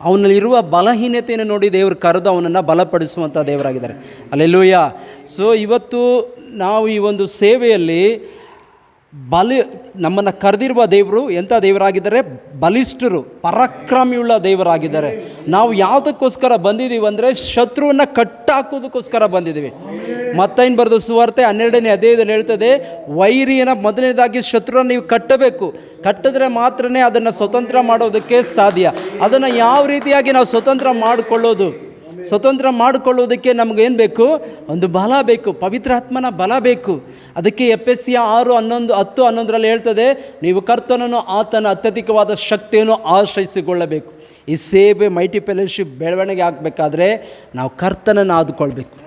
ಅವನಲ್ಲಿರುವ ಬಲಹೀನತೆಯನ್ನು ನೋಡಿ ದೇವರು ಕರೆದು ಅವನನ್ನು ಬಲಪಡಿಸುವಂಥ ದೇವರಾಗಿದ್ದಾರೆ. ಹಲ್ಲೆಲೂಯಾ. ಸೊ ಇವತ್ತು ನಾವು ಈ ಒಂದು ಸೇವೆಯಲ್ಲಿ ನಮ್ಮನ್ನು ಕರೆದಿರುವ ದೇವರು ಎಂಥ ದೇವರಾಗಿದ್ದಾರೆ? ಬಲಿಷ್ಠರು, ಪರಾಕ್ರಮಿಯುಳ್ಳ ದೇವರಾಗಿದ್ದಾರೆ. ನಾವು ಯಾವುದಕ್ಕೋಸ್ಕರ ಬಂದಿದ್ದೀವಿ ಅಂದರೆ ಶತ್ರುವನ್ನು ಕಟ್ಟಾಕೋದಕ್ಕೋಸ್ಕರ ಬಂದಿದ್ದೀವಿ. ಮತ್ತೇನು ಬರೆದು ಸುವಾರ್ತೆ 12ನೇ ಅಧ್ಯಾಯದಲ್ಲಿ ಹೇಳ್ತದೆ, ವೈರಿಯನ್ನು ಮೊದಲನೇದಾಗಿ ಶತ್ರುವನ್ನು ನೀವು ಕಟ್ಟಬೇಕು. ಕಟ್ಟಿದ್ರೆ ಮಾತ್ರ ಅದನ್ನು ಸ್ವತಂತ್ರ ಮಾಡೋದಕ್ಕೆ ಸಾಧ್ಯ. ಅದನ್ನು ಯಾವ ರೀತಿಯಾಗಿ ನಾವು ಸ್ವತಂತ್ರ ಮಾಡಿಕೊಳ್ಳೋದು? ಸ್ವತಂತ್ರ ಮಾಡಿಕೊಳ್ಳುವುದಕ್ಕೆ ನಮಗೇನು ಬೇಕು? ಒಂದು ಬಲ ಬೇಕು, ಪವಿತ್ರಾತ್ಮನ ಬಲ ಬೇಕು. ಅದಕ್ಕೆ ಎಫೆಸೀಯ 6:10-11 ಹೇಳ್ತದೆ, ನೀವು ಕರ್ತನನ್ನು ಆತನ ಅತ್ಯಧಿಕವಾದ ಶಕ್ತಿಯನ್ನು ಆಶ್ರಯಿಸಿಕೊಳ್ಳಬೇಕು. ಈ ಸೇವೆ ಮೈಟಿ ಫೆಲೋಶಿಪ್ ಬೆಳವಣಿಗೆ ಆಗಬೇಕಾದ್ರೆ ನಾವು ಕರ್ತನನ್ನು ಆದುಕೊಳ್ಬೇಕು.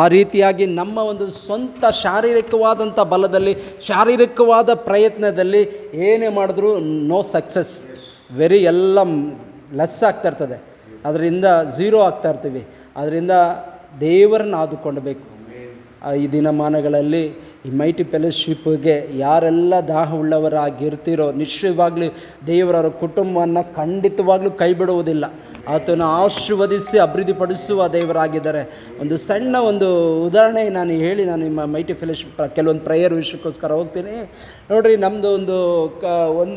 ಆ ರೀತಿಯಾಗಿ ನಮ್ಮ ಒಂದು ಸ್ವಂತ ಶಾರೀರಿಕವಾದಂಥ ಬಲದಲ್ಲಿ, ಶಾರೀರಿಕವಾದ ಪ್ರಯತ್ನದಲ್ಲಿ ಏನೇ ಮಾಡಿದ್ರೂ ನೋ ಸಕ್ಸಸ್, ಎಲ್ಲ ಲೆಸ್ ಆಗ್ತಾಯಿರ್ತದೆ, ಅದರಿಂದ ಝೀರೋ ಆಗ್ತಾ ಇರ್ತೀವಿ. ಅದರಿಂದ ದೇವರನ್ನು ಆದುಕೊಳ್ಳಬೇಕು. ಈ ದಿನಮಾನಗಳಲ್ಲಿ ಈ ಮೈಟಿ ಫೆಲೋಶಿಪ್ಗೆ ಯಾರೆಲ್ಲ ದಾಹವುಳ್ಳವರಾಗಿರ್ತೀರೋ ನಿಶ್ಚಯವಾಗಲೂ ದೇವರವರ ಕುಟುಂಬವನ್ನು ಖಂಡಿತವಾಗ್ಲೂ ಕೈ ಬಿಡುವುದಿಲ್ಲ. ಆತನ ಆಶೀರ್ವದಿಸಿ ಅಭಿವೃದ್ಧಿಪಡಿಸುವ ದೇವರಾಗಿದ್ದಾರೆ. ಒಂದು ಸಣ್ಣ ಒಂದು ಉದಾಹರಣೆ ನಾನು ಹೇಳಿ ನಾನು ನಿಮ್ಮ ಮೈಟಿ ಫೆಲೋಶಿಪ್ ಕೆಲವೊಂದು ಪ್ರೇಯರ್ ವಿಷಯಕ್ಕೋಸ್ಕರ ಹೋಗ್ತೀನಿ. ನೋಡಿರಿ, ನಮ್ಮದು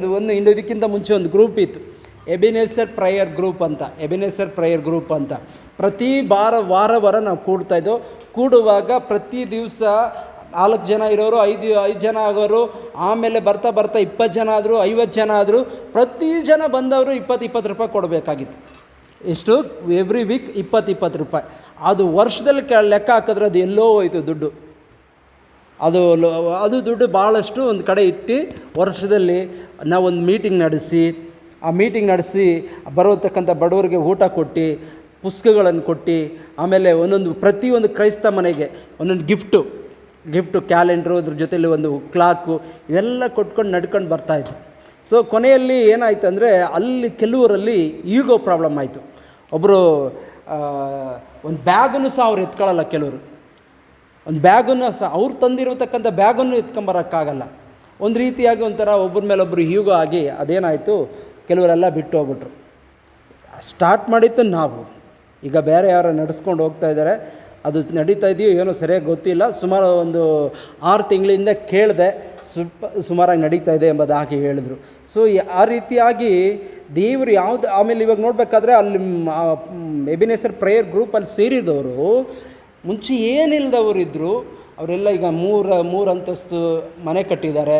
ಒಂದು ಇದಕ್ಕಿಂತ ಮುಂಚೆ ಒಂದು ಗ್ರೂಪ್ ಇತ್ತು, ಎಬಿನೇಸರ್ ಪ್ರೇಯರ್ ಗ್ರೂಪ್ ಅಂತ. ಪ್ರತಿ ವಾರ ನಾವು ಕೂಡ್ತಾಯಿದ್ದೋ. ಕೂಡುವಾಗ ಪ್ರತಿ ದಿವಸ 4 ಜನ ಇರೋರು 5 ಜನ ಆಗೋರು, ಆಮೇಲೆ ಬರ್ತಾ 20 ಜನ ಆದರು, 50 ಜನ ಆದರು. ಪ್ರತಿ ಜನ ಬಂದವರು 20 ರೂಪಾಯಿ ಕೊಡಬೇಕಾಗಿತ್ತು. ಎಷ್ಟು? ಎವ್ರಿ ವೀಕ್ 20 ರೂಪಾಯಿ. ಅದು ವರ್ಷದಲ್ಲಿ ಲೆಕ್ಕ ಹಾಕಿದ್ರೆ ಅದು ಎಲ್ಲೋ ಹೋಯ್ತು ದುಡ್ಡು. ಅದು ದುಡ್ಡು ಭಾಳಷ್ಟು ಒಂದು ಕಡೆ ಇಟ್ಟು ವರ್ಷದಲ್ಲಿ ನಾವೊಂದು ಮೀಟಿಂಗ್ ನಡೆಸಿ ಬರೋತಕ್ಕಂಥ ಬಡವರಿಗೆ ಊಟ ಕೊಟ್ಟು, ಪುಸ್ತಕಗಳನ್ನು ಕೊಟ್ಟು, ಆಮೇಲೆ ಪ್ರತಿಯೊಂದು ಕ್ರೈಸ್ತ ಮನೆಗೆ ಒಂದೊಂದು ಗಿಫ್ಟು ಕ್ಯಾಲೆಂಡ್ರು, ಅದ್ರ ಜೊತೆಲಿ ಒಂದು ಕ್ಲಾಕು, ಇವೆಲ್ಲ ಕೊಟ್ಕೊಂಡು ನಡ್ಕೊಂಡು ಬರ್ತಾಯಿತ್ತು. ಸೊ ಕೊನೆಯಲ್ಲಿ ಏನಾಯಿತು ಅಂದರೆ ಅಲ್ಲಿ ಕೆಲವರಲ್ಲಿ ಈಗೋ ಪ್ರಾಬ್ಲಮ್ ಆಯಿತು. ಒಬ್ಬರು ಒಂದು ಬ್ಯಾಗನ್ನು ಸಹ ಅವ್ರು ಎತ್ಕೊಳ್ಳಲ್ಲ. ಕೆಲವರು ಒಂದು ಬ್ಯಾಗನ್ನು ಸಹ ಅವ್ರು ತಂದಿರತಕ್ಕಂಥ ಬ್ಯಾಗನ್ನು ಎತ್ಕೊಂಬರೋಕ್ಕಾಗಲ್ಲ. ಒಂದು ರೀತಿಯಾಗಿ ಒಂಥರ ಒಬ್ಬರ ಮೇಲೊಬ್ಬರು ಹೀಗೋ ಆಗಿ ಅದೇನಾಯಿತು, ಕೆಲವರೆಲ್ಲ ಬಿಟ್ಟು ಹೋಗ್ಬಿಟ್ರು. ಸ್ಟಾರ್ಟ್ ಮಾಡಿತ್ತು ನಾವು, ಈಗ ಬೇರೆ ಯಾರು ನಡೆಸ್ಕೊಂಡು ಹೋಗ್ತಾ ಇದ್ದಾರೆ. ಅದು ನಡೀತಾ ಇದೆಯೋ ಏನೋ ಸರಿಯಾಗಿ ಗೊತ್ತಿಲ್ಲ. ಸುಮಾರು ಒಂದು 6 ತಿಂಗಳಿಂದ ಕೇಳಿದೆ, ಸುಮಾರಾಗಿ ನಡೀತಾ ಇದೆ ಎಂಬುದಾಗಿ ಹೇಳಿದ್ರು. ಸೊ ಆ ರೀತಿಯಾಗಿ ದೇವರು ಯಾವುದು. ಆಮೇಲೆ ಇವಾಗ ನೋಡಬೇಕಾದ್ರೆ ಅಲ್ಲಿ ಎಬಿನೇಸರ್ ಪ್ರೇಯರ್ ಗ್ರೂಪಲ್ಲಿ ಸೇರಿದವರು ಮುಂಚೆ ಏನಿಲ್ಲದವರು ಇದ್ದರು. ಅವರೆಲ್ಲ ಈಗ 3 ಅಂತಸ್ತು ಮನೆ ಕಟ್ಟಿದ್ದಾರೆ,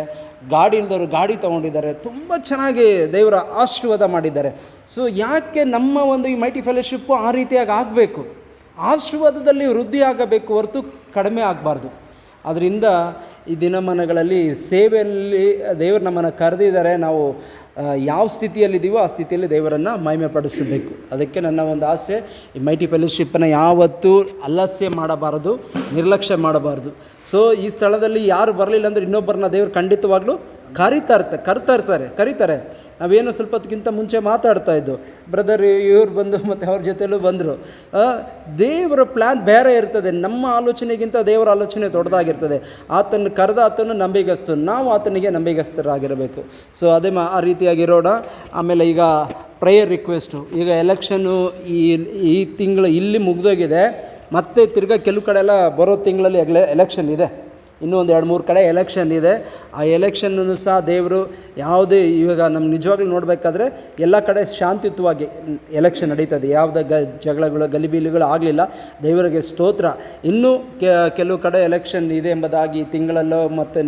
ಗಾಡಿ ಇಲ್ದವರು ಗಾಡಿ ತೊಗೊಂಡಿದ್ದಾರೆ, ತುಂಬ ಚೆನ್ನಾಗಿ ದೇವರ ಆಶೀರ್ವಾದ ಮಾಡಿದ್ದಾರೆ. ಸೊ ಯಾಕೆ ನಮ್ಮ ಒಂದು ಈ ಮೈಟಿ ಫೆಲೋಶಿಪ್ಪು ಆ ರೀತಿಯಾಗಿ ಆಗಬೇಕು, ಆಶೀರ್ವಾದದಲ್ಲಿ ವೃದ್ಧಿ ಆಗಬೇಕು ಹೊರತು ಕಡಿಮೆ ಆಗಬಾರ್ದು. ಅದರಿಂದ ಈ ದಿನಮಾನಗಳಲ್ಲಿ ಸೇವೆಯಲ್ಲಿ ದೇವರು ನಮ್ಮನ್ನು ಕರೆದಿದ್ದಾರೆ. ನಾವು ಯಾವ ಸ್ಥಿತಿಯಲ್ಲಿದ್ದೀವೋ ಆ ಸ್ಥಿತಿಯಲ್ಲಿ ದೇವರನ್ನು ಮಹಿಮೆ ಪಡಿಸಬೇಕು. ಅದಕ್ಕೆ ನನ್ನ ಒಂದು ಆಸೆ, ಈ ಮೈಟಿ ಫೆಲೋಶಿಪ್ಪನ್ನು ಯಾವತ್ತೂ ಅಲಸ್ಯ ಮಾಡಬಾರದು, ನಿರ್ಲಕ್ಷ್ಯ ಮಾಡಬಾರ್ದು. ಸೊ ಈ ಸ್ಥಳದಲ್ಲಿ ಯಾರು ಬರಲಿಲ್ಲ ಅಂದರೆ ಇನ್ನೊಬ್ಬರನ್ನ ದೇವರು ಖಂಡಿತವಾಗ್ಲೂ ಕರೀತಾರೆ. ನಾವೇನೋ ಸ್ವಲ್ಪ ಹೊತ್ತಿಗಿಂತ ಮುಂಚೆ ಮಾತಾಡ್ತಾ ಇದ್ದು, ಬ್ರದರ್ ಇವ್ರು ಬಂದು ಮತ್ತು ಅವ್ರ ಜೊತೆಲೂ ಬಂದರು. ದೇವರ ಪ್ಲ್ಯಾನ್ ಬೇರೆ ಇರ್ತದೆ. ನಮ್ಮ ಆಲೋಚನೆಗಿಂತ ದೇವರ ಆಲೋಚನೆ ದೊಡ್ಡದಾಗಿರ್ತದೆ. ಆತನ ಕರೆದ ಆತನು ನಂಬಿಗಸ್ತು, ನಾವು ಆತನಿಗೆ ನಂಬಿಗಸ್ತರಾಗಿರಬೇಕು. ಸೊ ಅದೇ ಆ ರೀತಿಯಾಗಿರೋಣ. ಆಮೇಲೆ ಈಗ ಪ್ರೇಯರ್ ರಿಕ್ವೆಸ್ಟು, ಈಗ ಎಲೆಕ್ಷನ್ನು ಈ ತಿಂಗಳು ಇಲ್ಲಿ ಮುಗಿದೋಗಿದೆ. ಮತ್ತು ತಿರ್ಗಾ ಕೆಲವು ಕಡೆ ಎಲ್ಲ ಬರೋ ತಿಂಗಳಲ್ಲಿ ಎಲೆಕ್ಷನ್ ಇದೆ. ಇನ್ನೂ ಒಂದು 2-3 ಕಡೆ ಎಲೆಕ್ಷನ್ ಇದೆ. ಆ ಎಲೆಕ್ಷನ್ನೂ ಸಹ ದೇವರು ಯಾವುದೇ ಇವಾಗ ನಮ್ಮ ನಿಜವಾಗ್ಲೂ ನೋಡಬೇಕಾದ್ರೆ ಎಲ್ಲ ಕಡೆ ಶಾಂತಿಯುತವಾಗಿ ಎಲೆಕ್ಷನ್ ನಡೀತದೆ. ಯಾವುದೇ ಜಗಳಗಳು ಗಲಿಬಿಲಿಗಳು ಆಗಲಿಲ್ಲ, ದೇವರಿಗೆ ಸ್ತೋತ್ರ. ಇನ್ನೂ ಕೆಲವು ಕಡೆ ಎಲೆಕ್ಷನ್ ಇದೆ ಎಂಬುದಾಗಿ ಈ ತಿಂಗಳಲ್ಲೋ ಮತ್ತು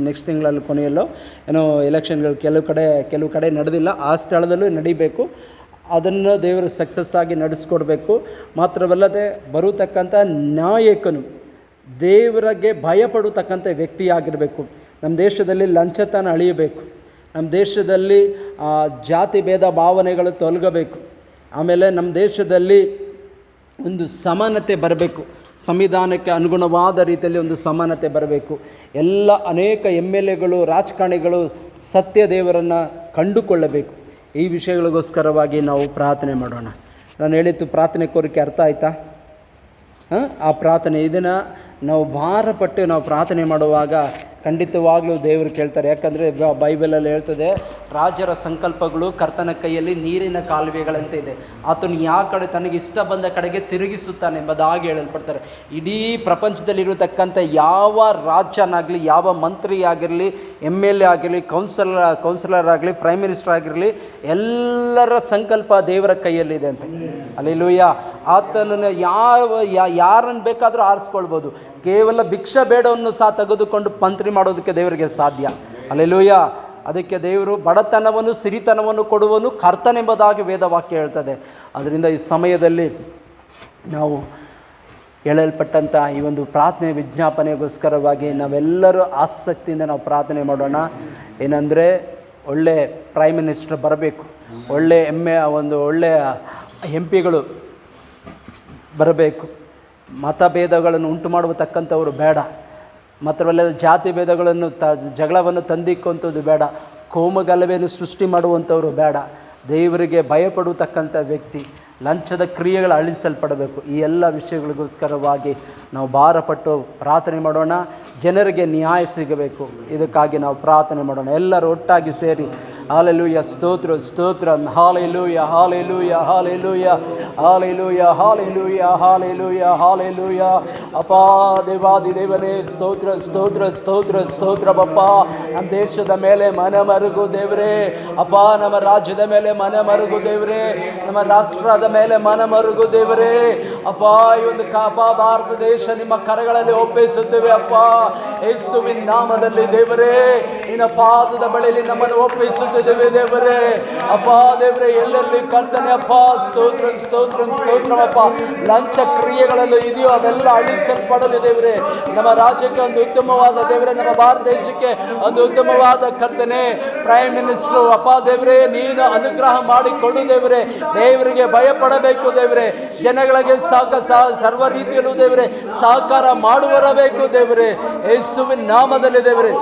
ನೆಕ್ಸ್ಟ್ ತಿಂಗಳಲ್ಲಿ ಕೊನೆಯಲ್ಲೋ ಏನೋ ಎಲೆಕ್ಷನ್ಗಳು ಕೆಲವು ಕಡೆ ನಡೆದಿಲ್ಲ. ಆ ಸ್ಥಳದಲ್ಲೂ ನಡೀಬೇಕು. ಅದನ್ನು ದೇವರು ಸಕ್ಸಸ್ ಆಗಿ ನಡೆಸ್ಕೊಡ್ಬೇಕು. ಮಾತ್ರವಲ್ಲದೆ ಬರತಕ್ಕಂಥ ನಾಯಕನು ದೇವರಿಗೆ ಭಯಪಡತಕ್ಕಂಥ ವ್ಯಕ್ತಿಯಾಗಿರಬೇಕು. ನಮ್ಮ ದೇಶದಲ್ಲಿ ಲಂಚತನ ಅಳಿಯಬೇಕು. ನಮ್ಮ ದೇಶದಲ್ಲಿ ಜಾತಿ ಭೇದ ಭಾವನೆಗಳು ತೊಲಗಬೇಕು. ಆಮೇಲೆ ನಮ್ಮ ದೇಶದಲ್ಲಿ ಒಂದು ಸಮಾನತೆ ಬರಬೇಕು. ಸಂವಿಧಾನಕ್ಕೆ ಅನುಗುಣವಾದ ರೀತಿಯಲ್ಲಿ ಒಂದು ಸಮಾನತೆ ಬರಬೇಕು. ಅನೇಕ MLAಗಳು ರಾಜಕಾರಣಿಗಳು ಸತ್ಯ ದೇವರನ್ನು ಕಂಡುಕೊಳ್ಳಬೇಕು. ಈ ವಿಷಯಗಳಿಗೋಸ್ಕರವಾಗಿ ನಾವು ಪ್ರಾರ್ಥನೆ ಮಾಡೋಣ. ನಾನು ಹೇಳಿದ್ದು ಪ್ರಾರ್ಥನೆ ಕೋರಿಕೆ ಅರ್ಥ ಆಯ್ತಾ? ಆ ಪ್ರಾರ್ಥನೆ ಇದನ್ನು ನಾವು ಭಾರಪಟ್ಟು ನಾವು ಪ್ರಾರ್ಥನೆ ಮಾಡುವಾಗ ಖಂಡಿತವಾಗ್ಲೂ ದೇವರು ಕೇಳ್ತಾರೆ. ಯಾಕಂದರೆ ಬೈಬಲಲ್ಲಿ ಹೇಳ್ತದೆ, ರಾಜರ ಸಂಕಲ್ಪಗಳು ಕರ್ತನ ಕೈಯಲ್ಲಿ ನೀರಿನ ಕಾಲುವೆಗಳಂತೆ ಇದೆ, ಆತನು ಯಾವ ಕಡೆ ತನಗೆ ಇಷ್ಟ ಬಂದ ಕಡೆಗೆ ತಿರುಗಿಸುತ್ತಾನೆ ಎಂಬುದಾಗಿ ಹೇಳಲ್ಪಡ್ತಾರೆ. ಇಡೀ ಪ್ರಪಂಚದಲ್ಲಿರತಕ್ಕಂಥ ಯಾವ ರಾಜ್ಯನಾಗಲಿ, ಯಾವ ಮಂತ್ರಿ ಆಗಿರಲಿ, MLA ಆಗಿರಲಿ, ಕೌನ್ಸಿಲರ್ ಆಗಲಿ, ಪ್ರೈಮ್ ಮಿನಿಸ್ಟರ್ ಆಗಿರಲಿ, ಎಲ್ಲರ ಸಂಕಲ್ಪ ದೇವರ ಕೈಯಲ್ಲಿದೆ ಅಂತ. ಅಲ್ಲೆಲೂಯಾ. ಆತನನ್ನು ಯಾರನ್ನು ಬೇಕಾದರೂ ಆರಿಸ್ಕೊಳ್ಬೋದು. ಕೇವಲ ಭಿಕ್ಷಾ ಬೇಡವನ್ನು ಸಹ ತೆಗೆದುಕೊಂಡು ಮಂತ್ರಿ ಮಾಡೋದಕ್ಕೆ ದೇವರಿಗೆ ಸಾಧ್ಯ. ಅಲ್ಲೆಲೂಯಾ. ಅದಕ್ಕೆ ದೇವರು ಬಡತನವನ್ನು ಸಿರಿತನವನ್ನು ಕೊಡುವನು ಕರ್ತನೆಂಬುದಾಗಿ ವೇದವಾಕ್ಯ ಹೇಳ್ತದೆ. ಅದರಿಂದ ಈ ಸಮಯದಲ್ಲಿ ನಾವು ಹೇಳಲ್ಪಟ್ಟಂಥ ಈ ಒಂದು ಪ್ರಾರ್ಥನೆ ವಿಜ್ಞಾಪನೆಗೋಸ್ಕರವಾಗಿ ನಾವೆಲ್ಲರೂ ಆಸಕ್ತಿಯಿಂದ ನಾವು ಪ್ರಾರ್ಥನೆ ಮಾಡೋಣ. ಏನಂದರೆ ಒಳ್ಳೆ ಪ್ರೈಮ್ ಮಿನಿಸ್ಟರ್ ಬರಬೇಕು, ಒಳ್ಳೆ ಒಳ್ಳೆಯ MPಗಳು ಬರಬೇಕು. ಮತಭೇದಗಳನ್ನು ಉಂಟು ಮಾಡತಕ್ಕಂಥವರು ಬೇಡ, ಮಾತ್ರವಲ್ಲ ಜಾತಿ ಭೇದಗಳನ್ನು ಜಗಳವನ್ನು ತಂದಿಕ್ಕುವಂಥದ್ದು ಬೇಡ, ಕೋಮಗಲಭೆಯನ್ನು ಸೃಷ್ಟಿ ಮಾಡುವಂಥವರು ಬೇಡ. ದೇವರಿಗೆ ಭಯಪಡುತ್ತಕ್ಕಂಥ ವ್ಯಕ್ತಿ, ಲಂಚದ ಕ್ರಿಯೆಗಳು ಅಳಿಸಲ್ಪಡಬೇಕು. ಈ ಎಲ್ಲ ವಿಷಯಗಳಿಗೋಸ್ಕರವಾಗಿ ನಾವು ಭಾರಪಟ್ಟು ಪ್ರಾರ್ಥನೆ ಮಾಡೋಣ. ಜನರಿಗೆ ನ್ಯಾಯ ಸಿಗಬೇಕು, ಇದಕ್ಕಾಗಿ ನಾವು ಪ್ರಾರ್ಥನೆ ಮಾಡೋಣ. ಎಲ್ಲರೂ ಒಟ್ಟಾಗಿ ಸೇರಿ ಹಾಲೆಲೂಯ, ಸ್ತೋತ್ರ ಸ್ತೋತ್ರ, hallelujah hallelujah hallelujah hallelujah hallelujah hallelujah hallelujah. ಅಪಾ ದೇವಾದಿ ದೇವನೇ, ಸ್ತೋತ್ರ ಸ್ತೋತ್ರ ಸ್ತೋತ್ರ ಸ್ತೋತ್ರ ಬಪ್ಪ. ನಮ್ಮ ದೇಶದ ಮೇಲೆ ಮನ ಮರುಗು ದೇವರೇ. ಅಪ್ಪ, ನಮ್ಮ ರಾಜ್ಯದ ಮೇಲೆ ಮನ ಮರುಗು ದೇವರೇ. ನಮ್ಮ ರಾಷ್ಟ್ರದ ಮೇಲೆ ಮನ ಮರುಗು ದೇವರೇ. ಅಪ್ಪ, ಈ ಒಂದು ಭಾರತ ದೇಶ ನಿಮ್ಮ ಕರಗಳಲ್ಲಿ ಒಪ್ಪಿಸುತ್ತೇವೆ ಅಪ್ಪ. ಯೇಸುವಿನ ನಾಮದಲ್ಲಿ ದೇವರೇ, ನಿನ್ನ ಪಾದದ ಬಳಿಯಲ್ಲಿ ನಮ್ಮನ್ನು ಒಪ್ಪಿಸುತ್ತಿದ್ದೇವೆ ದೇವರೇ. ಅಪ್ಪ ದೇವರೇ, ಎಲ್ಲೆಲ್ಲಿ ಕರ್ತನೆ ಅಪ್ಪ, ಸ್ತೋತ್ರ ಸ್ತೋತ್ರ ಸ್ತೋತ್ರವಪ್ಪ. ಲಂಚ ಕ್ರಿಯೆಗಳೆಲ್ಲ ಇದೆಯೋ ಅದೆಲ್ಲ ಅಳಿಸಲ್ಪಡಲಿ ದೇವರೇ. ನಮ್ಮ ರಾಜ್ಯಕ್ಕೆ ಒಂದು ಉತ್ತಮವಾದ ದೇವರೇ, ನಮ್ಮ ಭಾರತ ದೇಶಕ್ಕೆ ಒಂದು ಉತ್ತಮವಾದ ಕರ್ತನೆ ಪ್ರೈಮ್ ಮಿನಿಸ್ಟರ್ ಅಪ್ಪ ದೇವರೇ, ನೀನು ಅನುಗ್ರಹ ಮಾಡಿ ಕೊಡು ದೇವರೇ. ದೇವರಿಗೆ ಭಯಪಡಬೇಕು ದೇವರೇ. ಜನಗಳಿಗೆ ಸರ್ವ ರೀತಿಯಲ್ಲೂ ದೇವರೇ ಸಹಕಾರ ಮಾಡುವರಬೇಕು ದೇವರೇ. ಯೇಸುವಿನ ನಾಮದಲ್ಲಿ ದೇವರೇ,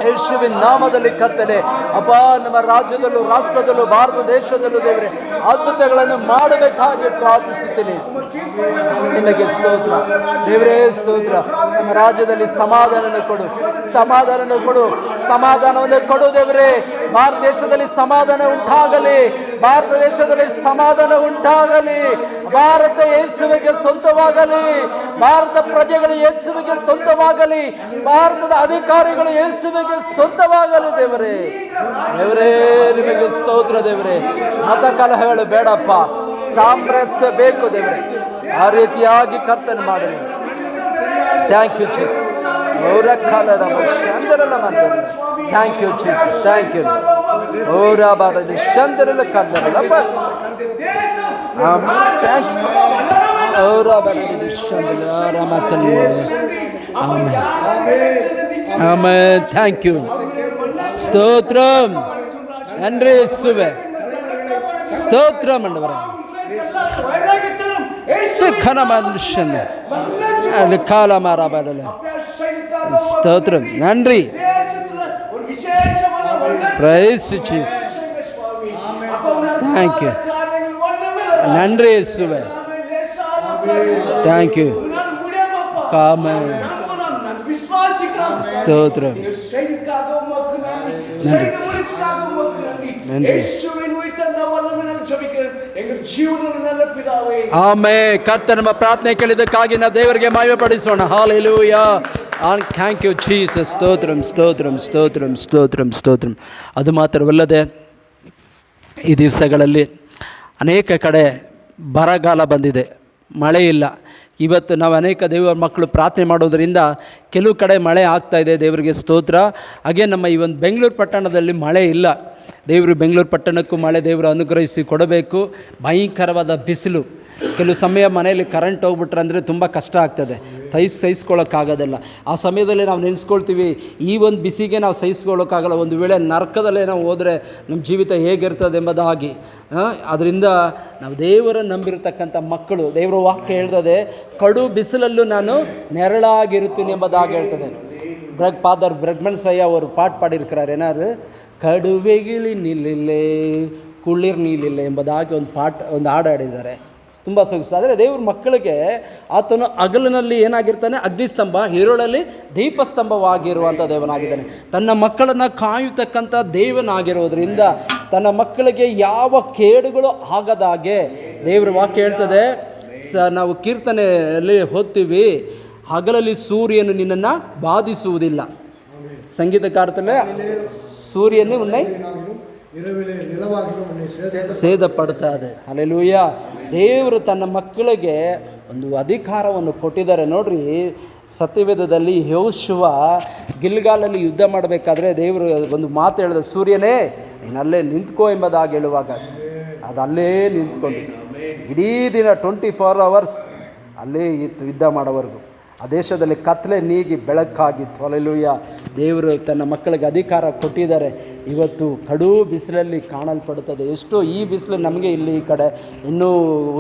ಯೇಸುವಿನ ನಾಮದಲ್ಲಿ ಕರ್ತನೆ ಅಪ್ಪ, ನಮ್ಮ ರಾಜ್ಯದಲ್ಲೂ ರಾಷ್ಟ್ರದಲ್ಲೂ ಭಾರತ ದೇಶದಲ್ಲೂ ದೇವರೇ ಅದ್ಭುತಗಳನ್ನು ಮಾಡಬೇಕಾಗಿ ಪ್ರಾರ್ಥಿಸುತ್ತೇನೆ. ನಿಮಗೆ ಸ್ತೋತ್ರ ದೇವರೇ, ಸ್ತೋತ್ರ. ನಮ್ಮ ರಾಜ್ಯದಲ್ಲಿ ಸಮಾಧಾನವನ್ನು ಕೊಡು, ಸಮಾಧಾನವನ್ನು ಕೊಡು, ಸಮಾಧಾನವನ್ನು ಕೊಡು ದೇವರೇ. ಭಾರತ ದೇಶದಲ್ಲಿ ಸಮಾಧಾನ ಉಂಟಾಗಲಿ, ಭಾರತ ದೇಶದಲ್ಲಿ ಸಮಾಧಾನ ಉಂಟಾಗಲಿ. ಭಾರತ ಯೇಸುವಿಗೆ ಸ್ವಂತವಾಗಲಿ, ಭಾರತ ಪ್ರಜೆಗಳು ಯೇಸುವಿಗೆ ಸ್ವಂತವಾಗಲಿ, ಭಾರತದ ಅಧಿಕಾರಿಗಳು ಯೇಸುವಿಗೆ ಸ್ವಂತವಾಗಲಿ ದೇವರೇ. ದೇವರೇ, ನಿಮಗೆ ಸ್ತೋತ್ರ ದೇವರೇ. ಮತ ಕಲಹಗಳು ಬೇಡಪ್ಪ, ಸಾಮರಸ್ಯ ಬೇಕು ದೇವರೇ. ಆ ರೀತಿಯಾಗಿ ಕರ್ತನೆ ಮಾಡಲಿ. Thank you Jesus. ಅವರ ಕಾಲದ ಶಂದರಲ್ಲ ಮಂದಿರ. Thank you Jesus, thank you. ಅವರ ಬಾರದ ಶಂದರಲ್ಲ ಕಂದರಲ್ಲ ಥ್ಯಾಂಕ್ ಯು. ಅವರ ಬಾರದ ಶಂದರ ರಾಮತಲ್ಲಿ. Amen amen. Thank you. ಸ್ತೋತ್ರಂ ನನ್ರಿ ಯೇಸುವೆ. ಸ್ತೋತ್ರ ಮಂಡವರ ಖನ ಮನುಷ್ಯನ ಕಾಲ ಮಾರ ಬರಲ್ಲ. ಸ್ತೋತ್ರಂ ನನ್ರಿ. Praise Jesus. Thank you. ನನ್ರಿ ಯೇಸುವೆ. Thank you. ಆಮೆನ್. ಸ್ತೋತ್ರ. ಆಮೆನ್. ಕರ್ತನ ನಮ್ಮ ಪ್ರಾರ್ಥನೆ ಕೇಳಿದ್ದಕ್ಕಾಗಿ ನಾವು ದೇವರಿಗೆ ಮಹಿಮೆ ಪಡಿಸೋಣ. ಹಾಲೆಲೂಯಾ. Thank you Jesus. ಸ್ತೋತ್ರಂ ಸ್ತೋತ್ರಂ ಸ್ತೋತ್ರಂ ಸ್ತೋತ್ರಂ ಸ್ತೋತ್ರಂ. ಅದು ಮಾತ್ರವಲ್ಲದೆ ಈ ದಿವಸಗಳಲ್ಲಿ ಅನೇಕ ಕಡೆ ಬರಗಾಲ ಬಂದಿದೆ, ಮಳೆ ಇಲ್ಲ. ಇವತ್ತು ನಾವು ಅನೇಕ ದೇವರ ಮಕ್ಕಳು ಪ್ರಾರ್ಥನೆ ಮಾಡೋದರಿಂದ ಕೆಲವು ಕಡೆ ಮಳೆ ಆಗ್ತಾಯಿದೆ, ದೇವರಿಗೆ ಸ್ತೋತ್ರ. ಹಾಗೆ ನಮ್ಮ ಈ ಒಂದು ಬೆಂಗಳೂರು ಪಟ್ಟಣದಲ್ಲಿ ಮಳೆ ಇಲ್ಲ. ದೇವರು ಬೆಂಗಳೂರು ಪಟ್ಟಣಕ್ಕೂ ಮಳೆ ದೇವರು ಅನುಗ್ರಹಿಸಿ ಕೊಡಬೇಕು. ಭಯಂಕರವಾದ ಬಿಸಿಲು. ಕೆಲವು ಸಮಯ ಮನೆಯಲ್ಲಿ ಕರೆಂಟ್ ಹೋಗ್ಬಿಟ್ರೆ ಅಂದರೆ ತುಂಬ ಕಷ್ಟ ಆಗ್ತದೆ, ಸಹಿಸ್ಕೊಳ್ಳೋಕ್ಕಾಗೋದಿಲ್ಲ. ಆ ಸಮಯದಲ್ಲಿ ನಾವು ನೆನೆಸ್ಕೊಳ್ತೀವಿ, ಈ ಒಂದು ಬಿಸಿಗೆ ನಾವು ಸಹಿಸ್ಕೊಳ್ಳೋಕ್ಕಾಗಲ್ಲ, ಒಂದು ವೇಳೆ ನರಕದಲ್ಲೇ ನಾವು ಹೋದರೆ ನಮ್ಮ ಜೀವಿತ ಹೇಗಿರ್ತದೆ ಎಂಬುದಾಗಿ. ಅದರಿಂದ ನಾವು ದೇವರನ್ನು ನಂಬಿರತಕ್ಕಂಥ ಮಕ್ಕಳು, ದೇವರ ವಾಕ್ಯ ಹೇಳ್ತದೆ, ಕಡು ಬಿಸಿಲಲ್ಲೂ ನಾನು ನೆರಳಾಗಿರುತ್ತೀನಿ ಎಂಬುದಾಗಿ ಹೇಳ್ತದೆ. ಫಾದರ್ ಬ್ರಗ್ಮನ್ ಸಯ್ಯ ಅವರು ಪಾಠ ಪಾಡಿರ್ಕ್ರಾರೆ ಏನಾದ್ರು, ಕಡುವೆಗಿಲಿ ನಿಲ್ಲಿಲ್ಲೇ ಕುಳ್ಳಿರ್ ನೀಲಿಲ್ಲ ಎಂಬುದಾಗಿ ಒಂದು ಹಾಡು ಹಾಡಿದ್ದಾರೆ. ತುಂಬ ಸೊಗಸು. ಆದರೆ ದೇವ್ರ ಮಕ್ಕಳಿಗೆ ಆತನು ಹಗಲಿನಲ್ಲಿ ಏನಾಗಿರ್ತಾನೆ, ಅಗ್ನಿಸ್ತಂಭ, ಹಿರುಳಲ್ಲಿ ದೀಪಸ್ತಂಭವಾಗಿರುವಂಥ ದೇವನಾಗಿದ್ದಾನೆ. ತನ್ನ ಮಕ್ಕಳನ್ನು ಕಾಯತಕ್ಕಂಥ ದೇವನಾಗಿರೋದ್ರಿಂದ ತನ್ನ ಮಕ್ಕಳಿಗೆ ಯಾವ ಕೇಡುಗಳು ಆಗದಾಗೆ ದೇವ್ರ ವಾಕ್ಯ ಹೇಳ್ತದೆ. ನಾವು ಕೀರ್ತನೆಯಲ್ಲಿ ಓದ್ತೀವಿ, ಹಗಲಲ್ಲಿ ಸೂರ್ಯನು ನಿನ್ನನ್ನು ಬಾಧಿಸುವುದಿಲ್ಲ. ಸಂಗೀತಕಾರತಲ್ಲೇ ಸೂರ್ಯನು ಉನ್னை ಸೇದಪಡ್ತದೆ. ಹಲ್ಲೆಲೂಯ. ದೇವರು ತನ್ನ ಮಕ್ಕಳಿಗೆ ಒಂದು ಅಧಿಕಾರವನ್ನು ಕೊಟ್ಟಿದ್ದಾರೆ ನೋಡ್ರಿ. ಸತ್ಯವೇದದಲ್ಲಿ ಯೆಹೋಶುವ ಗಿಲ್ಗಾಲಲ್ಲಿ ಯುದ್ಧ ಮಾಡಬೇಕಾದ್ರೆ ದೇವರು ಒಂದು ಮಾತು ಹೇಳಿದ, ಸೂರ್ಯನೇ ನೀನಲ್ಲೇ ನಿಂತ್ಕೋ ಎಂಬುದಾಗಿ ಹೇಳುವಾಗ ಅದು ಅಲ್ಲೇ ನಿಂತ್ಕೊಂಡಿತ್ತು. ಇಡೀ ದಿನ 24 hours ಅಲ್ಲೇ ಇತ್ತು ಯುದ್ಧ ಮಾಡೋವರೆಗೂ. ಆ ದೇಶದಲ್ಲಿ ಕತ್ತಲೆ ನೀಗಿ ಬೆಳಕಾಗಿತ್ತು. ಹಲ್ಲೆಲೂಯ. ದೇವರು ತನ್ನ ಮಕ್ಕಳಿಗೆ ಅಧಿಕಾರ ಕೊಟ್ಟಿದ್ದಾರೆ. ಇವತ್ತು ಕಡು ಬಿಸಿಲಲ್ಲಿ ಕಾಣಲ್ಪಡುತ್ತದೆ. ಎಷ್ಟೋ ಈ ಬಿಸಿಲು ನಮಗೆ ಇಲ್ಲಿ ಈ ಕಡೆ, ಇನ್ನೂ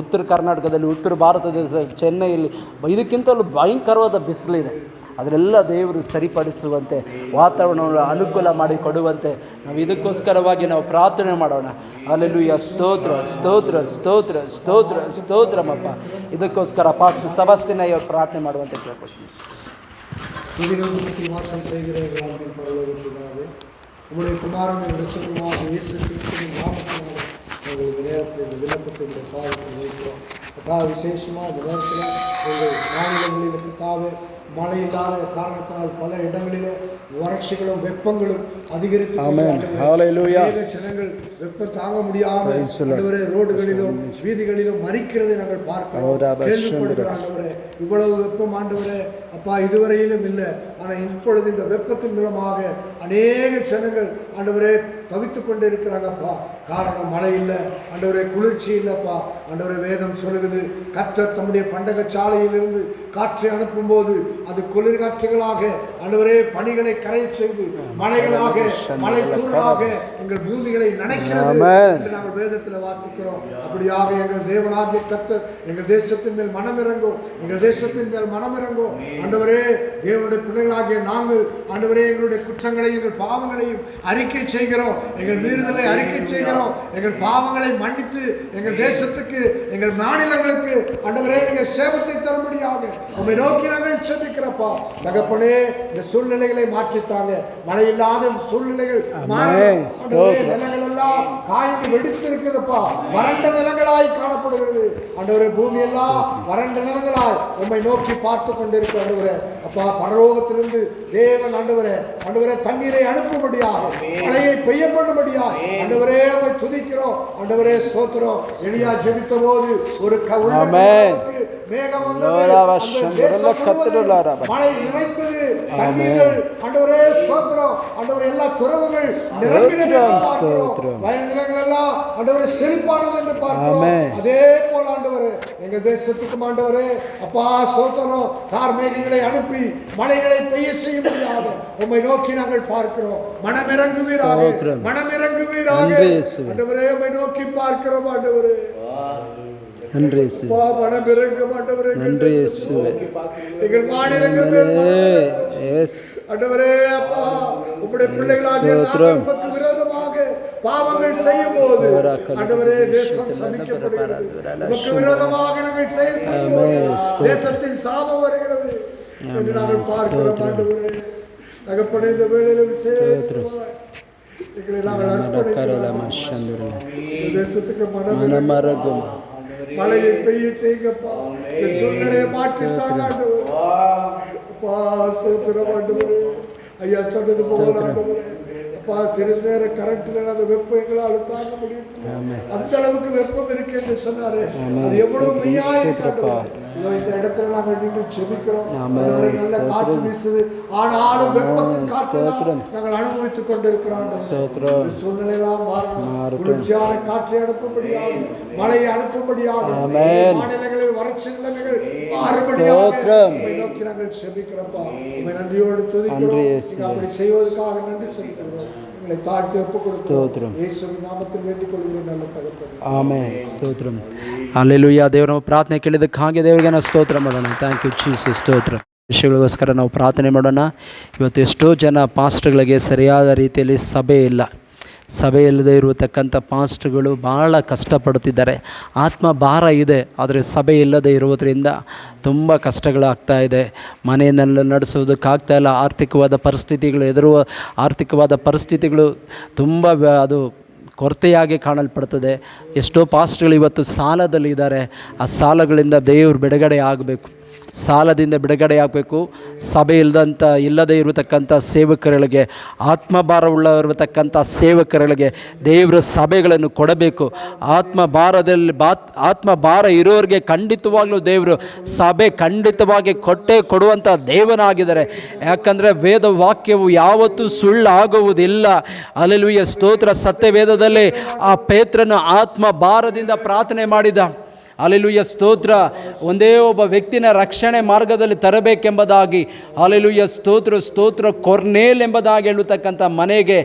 ಉತ್ತರ ಕರ್ನಾಟಕದಲ್ಲಿ, ಉತ್ತರ ಭಾರತದ ಚೆನ್ನೈಯಲ್ಲಿ ಇದಕ್ಕಿಂತಲೂ ಭಯಂಕರವಾದ ಬಿಸಿಲಿದೆ. ಅದರೆಲ್ಲ ದೇವರು ಸರಿಪಡಿಸುವಂತೆ, ವಾತಾವರಣವನ್ನು ಅನುಕೂಲ ಮಾಡಿ ಕೊಡುವಂತೆ ನಾವು ಇದಕ್ಕೋಸ್ಕರವಾಗಿ ನಾವು ಪ್ರಾರ್ಥನೆ ಮಾಡೋಣ. ಹಲ್ಲೆಲೂಯ. ಸ್ತೋತ್ರ ಸ್ತೋತ್ರ ಸ್ತೋತ್ರ ಸ್ತೋತ್ರ ಸ್ತೋತ್ರಮಪ್ಪ. ಇದಕ್ಕೋಸ್ಕರ ಪಾಸ್ಟರ್ ಸೆಬಾಸ್ಟಿನ್ ಅವರು ಪ್ರಾರ್ಥನೆ ಮಾಡುವಂತೆ ಕೇಳ್ಕೊಳ್ತೀನಿ. வாசம் செய்கிற பரலோகத்திலே உங்களுடைய குமாரன் இரட்சகருமான இயேசு கிறிஸ்துவின் நாமத்தினாலே உங்களுக்கு நேரத்தில் விண்ணப்பத்தினுடைய பாதத்தில் வைக்கிறோம். கர்த்தாவே, விசேஷமாக இந்த நேரத்தில் உங்கள் மாநிலங்களில் கர்த்தாவே மழை இல்லாத காரணத்தினால் பல இடங்களிலே வறட்சிகளும் வெப்பங்களும் அதிகரித்து ஜனங்கள் வெப்பம் தாங்க முடியாமல் ரோடுகளிலும் வீதிகளிலும் மறிக்கிறதை நாங்கள் பார்க்கிறோம், கேள்விப்படுகிறோம். ஆண்டவரே, இவ்வளவு வெப்பம் ஆண்டவரே அப்பா இதுவரையிலும் இல்லை. ஆனால் இப்பொழுது இந்த வெப்பத்தின் மூலமாக அநேக ஜனங்கள் ஆண்டவரே தவித்து கொண்டு இருக்கிறாங்கப்பா. காரணம் மழை இல்லை ஆண்டவரே, குளிர்ச்சி இல்லைப்பா ஆண்டவரே. வேதம் சொல்லுகிறது, கர்த்தர் தம்முடைய பண்டக சாலையிலிருந்து காற்றை அனுப்பும் போது அது குளிர் காற்றுகளாக ஆண்டவரே பனிகளை கரை செய்து மலைகளாக மலை தூரலாக எங்கள் பூமிகளை நனைக்கிறது என்று நாங்கள் வேதத்தில் வாசிக்கிறோம். அப்படியாக எங்கள் தேவனாகிய கர்த்தர் எங்கள் தேசத்தின் மேல் மனமிறங்கும், எங்கள் தேசத்தின் மேல் மனமிறங்கும் ஆண்டவரே. தேவனுடைய பிள்ளைகளாகிய நாங்கள் ஆண்டவரே எங்களுடைய குற்றங்களையும் எங்கள் பாவங்களையும் அறிக்கை செய்கிறோம், எங்கள் மீறுதலை அறிக்கை செய்கிறோம். எங்கள் பாவங்களை மன்னித்து எங்கள் தேசத்துக்கு எங்கள் மாநிலங்களுக்கு ஆண்டவரே நீங்கள் சேவத்தை தரும்படியாக உம்மை நோக்கி நாங்கள் செபிக்கிறப்பா. தகப்பனே, இந்த சூழ்நிலைகளை மாற்றித்தாங்க. மழை இல்லாத சூழ்நிலைகள் நிலங்கள் எல்லாம் காய்ந்து வெடித்து இருக்குதுப்பா. வறண்ட நிலங்களாய் காணப்படுகிறது ஆண்டவரே. பூமி எல்லாம் வறண்ட நிலங்களாய் உம்மை நோக்கி பார்த்து கொண்டிருக்க ஆண்டவரே. அப்பா, பரலோகத்திலிருந்து தேவன் ஆண்டவரே ஆண்டவரே தண்ணீரை அனுப்பும்படியாக, மழையை பெய்ய பண்ணும்படியாக ஆண்டவரே உம்மை துதிக்கிறோம் ஆண்டவரே. ஸ்தோத்திரம். எலியா ஜெபித்த போது ஒரு மேகம் மழை நிறைத்தது, தண்ணீர்கள் ஆண்டவரே ஸ்தோத்திரம் ஆண்டவரே. எல்லா துறவுகள் வயல் நிலங்கள் எல்லாம் ஆண்டவரே செழிப்பானது என்று பார்க்கிறோம். அதே போல ஆண்டவரே எங்கள் தேசத்துக்கும் ஆண்டவரே அப்பா ஸ்தோத்திரம் கார்மேகங்களை அனுப்பி மழைகளை பெய்ய செய்ய முடியாது உம்மை நோக்கி நாங்கள் பார்க்கிறோம். மனமிறங்குவீராக, மனமிறங்குவீராக ஆண்டவரே. உம்மை நோக்கி பார்க்கிறோம் ஆண்டவரே. நன்றி ஆண்டவரே. எங்கள் மாநிலங்கள் ஆண்டவரே அப்பா உம்முடைய பிள்ளைகளாகிய நமக்கு விரோதமாக பாவங்கள் செய்யும் போது ஆண்டவரே தேசம் சபிக்கப்படுகிறது. நமக்கு விரோதமாக நாங்கள் செயல்படுவோம், தேசத்தில் சாபம் வருகிறது என்று நாங்கள் பார்க்கிறோம் ஆண்டவரே. தகப்பனே, இந்த வேளையிலும் விசேஷமாய் எங்களை நாங்கள் அர்ப்பணிக்கிறோம். தேசத்துக்கு மனமரங்கும் மழையை பெய்ய செய்யப்பா. இந்த சூழ்நிலையை மாற்றித்தாங்க ஆண்டவரே. அப்பா ஸ்தோத்திரம் ஆண்டவரே. ஐயா சொன்னது போல ஆண்டவரே அப்பா, சிறிது நேரம் கரண்ட்ல அந்த வெப்பம் எங்களால் தாங்க முடியும். அந்த அளவுக்கு வெப்பம் இருக்கு என்று சொன்னாரு. அது எவ்வளவு மெய்யாயிருப்பா. இந்த இடத்துல நாங்கள் நின்று செபிக்கிறோம். நல்ல காற்று வீசுது, ஆனாலும் வெப்பத்தின் காற்று நாங்கள் அனுபவித்துக் கொண்டிருக்கிறோம். சூழ்நிலையெல்லாம் மாறணும். குளிர்ச்சியான காற்றை அனுப்பும்படியாக, மழையை அனுப்பும்படியாக, மாநிலங்களில் வறட்சி நிலைமைகள் மாறுபடியாக நோக்கி நாங்கள் செபிக்கிறோம்ப்பா. உம்மை நன்றியோடு துதிக்கிறோம். அப்படி செய்வதற்காக நன்றி செலுத்துகிறோம். ಸ್ತೋತ್ರಂ. ಆಮೆನ್. ಸ್ತೋತ್ರಂ. ಹಲ್ಲೆಲೂಯಾ. ದೇವರ ಪ್ರಾರ್ಥನೆ ಕೇಳಿದ್ದಕ್ಕಾಗಿ ದೇವರಿಗೆ ನಾವು ಸ್ತೋತ್ರ ಮಾಡೋಣ. Thank you Jesus. ಸ್ತೋತ್ರ. ವಿಷಯಗಳಿಗೋಸ್ಕರ ನಾವು ಪ್ರಾರ್ಥನೆ ಮಾಡೋಣ. ಇವತ್ತು ಎಷ್ಟೋ ಜನ ಪಾಸ್ಟರ್ಗಳಿಗೆ ಸರಿಯಾದ ರೀತಿಯಲ್ಲಿ ಸಭೆ ಇಲ್ಲ, ಸಭೆಯಲ್ಲದೆ ಇರತಕ್ಕಂಥ ಪಾಸ್ಟ್ಗಳು ಭಾಳ ಕಷ್ಟಪಡ್ತಿದ್ದಾರೆ. ಆತ್ಮ ಭಾರ ಇದೆ, ಆದರೆ ಸಭೆ ಇಲ್ಲದೆ ಇರುವುದರಿಂದ ತುಂಬ ಕಷ್ಟಗಳಾಗ್ತಾ ಇದೆ. ಮನೆಯನ್ನೆಲ್ಲ ನಡೆಸೋದಕ್ಕಾಗ್ತಾಯಿಲ್ಲ. ಆರ್ಥಿಕವಾದ ಪರಿಸ್ಥಿತಿಗಳು ತುಂಬ ಅದು ಕೊರತೆಯಾಗಿ ಕಾಣಲ್ಪಡ್ತದೆ. ಎಷ್ಟೋ ಪಾಸ್ಟ್ಗಳು ಇವತ್ತು ಸಾಲದಲ್ಲಿದ್ದಾರೆ. ಆ ಸಾಲಗಳಿಂದ ದೇವರು ಬಿಡುಗಡೆ ಆಗಬೇಕು, ಸಾಲದಿಂದ ಬಿಡುಗಡೆ ಆಗಬೇಕು. ಸಭೆ ಇಲ್ಲದೇ ಇರತಕ್ಕಂಥ ಸೇವಕರುಗಳಿಗೆ, ಆತ್ಮಭಾರವುಳ್ಳವಿರತಕ್ಕಂಥ ಸೇವಕರುಗಳಿಗೆ ದೇವರ ಸಭೆಗಳನ್ನು ಕೊಡಬೇಕು. ಆತ್ಮಭಾರ ಇರೋರಿಗೆ ಖಂಡಿತವಾಗ್ಲೂ ದೇವರು ಸಭೆ ಖಂಡಿತವಾಗಿ ಕೊಡುವಂಥ ದೇವನಾಗಿದ್ದಾರೆ. ಯಾಕಂದರೆ ವೇದ ವಾಕ್ಯವು ಯಾವತ್ತೂ ಸುಳ್ಳಾಗುವುದಿಲ್ಲ. ಹಲ್ಲೆಲೂಯಾ, ಸ್ತೋತ್ರ. ಸತ್ಯವೇದದಲ್ಲಿ ಆ ಪೇತ್ರನು ಆತ್ಮಭಾರದಿಂದ ಪ್ರಾರ್ಥನೆ ಮಾಡಿದ. ಹಲ್ಲೆಲೂಯಾ, ಸ್ತೋತ್ರ. ಒಂದೇ ಒಬ್ಬ ವ್ಯಕ್ತಿನ ರಕ್ಷಣೆ ಮಾರ್ಗದಲ್ಲಿ ತರಬೇಕೆಂಬುದಾಗಿ, ಹಲ್ಲೆಲೂಯಾ, ಸ್ತೋತ್ರ. ಕೊರ್ನೇಲ್ ಎಂಬುದಾಗಿ ಹೇಳತಕ್ಕಂಥ ಮನೆಗೆ,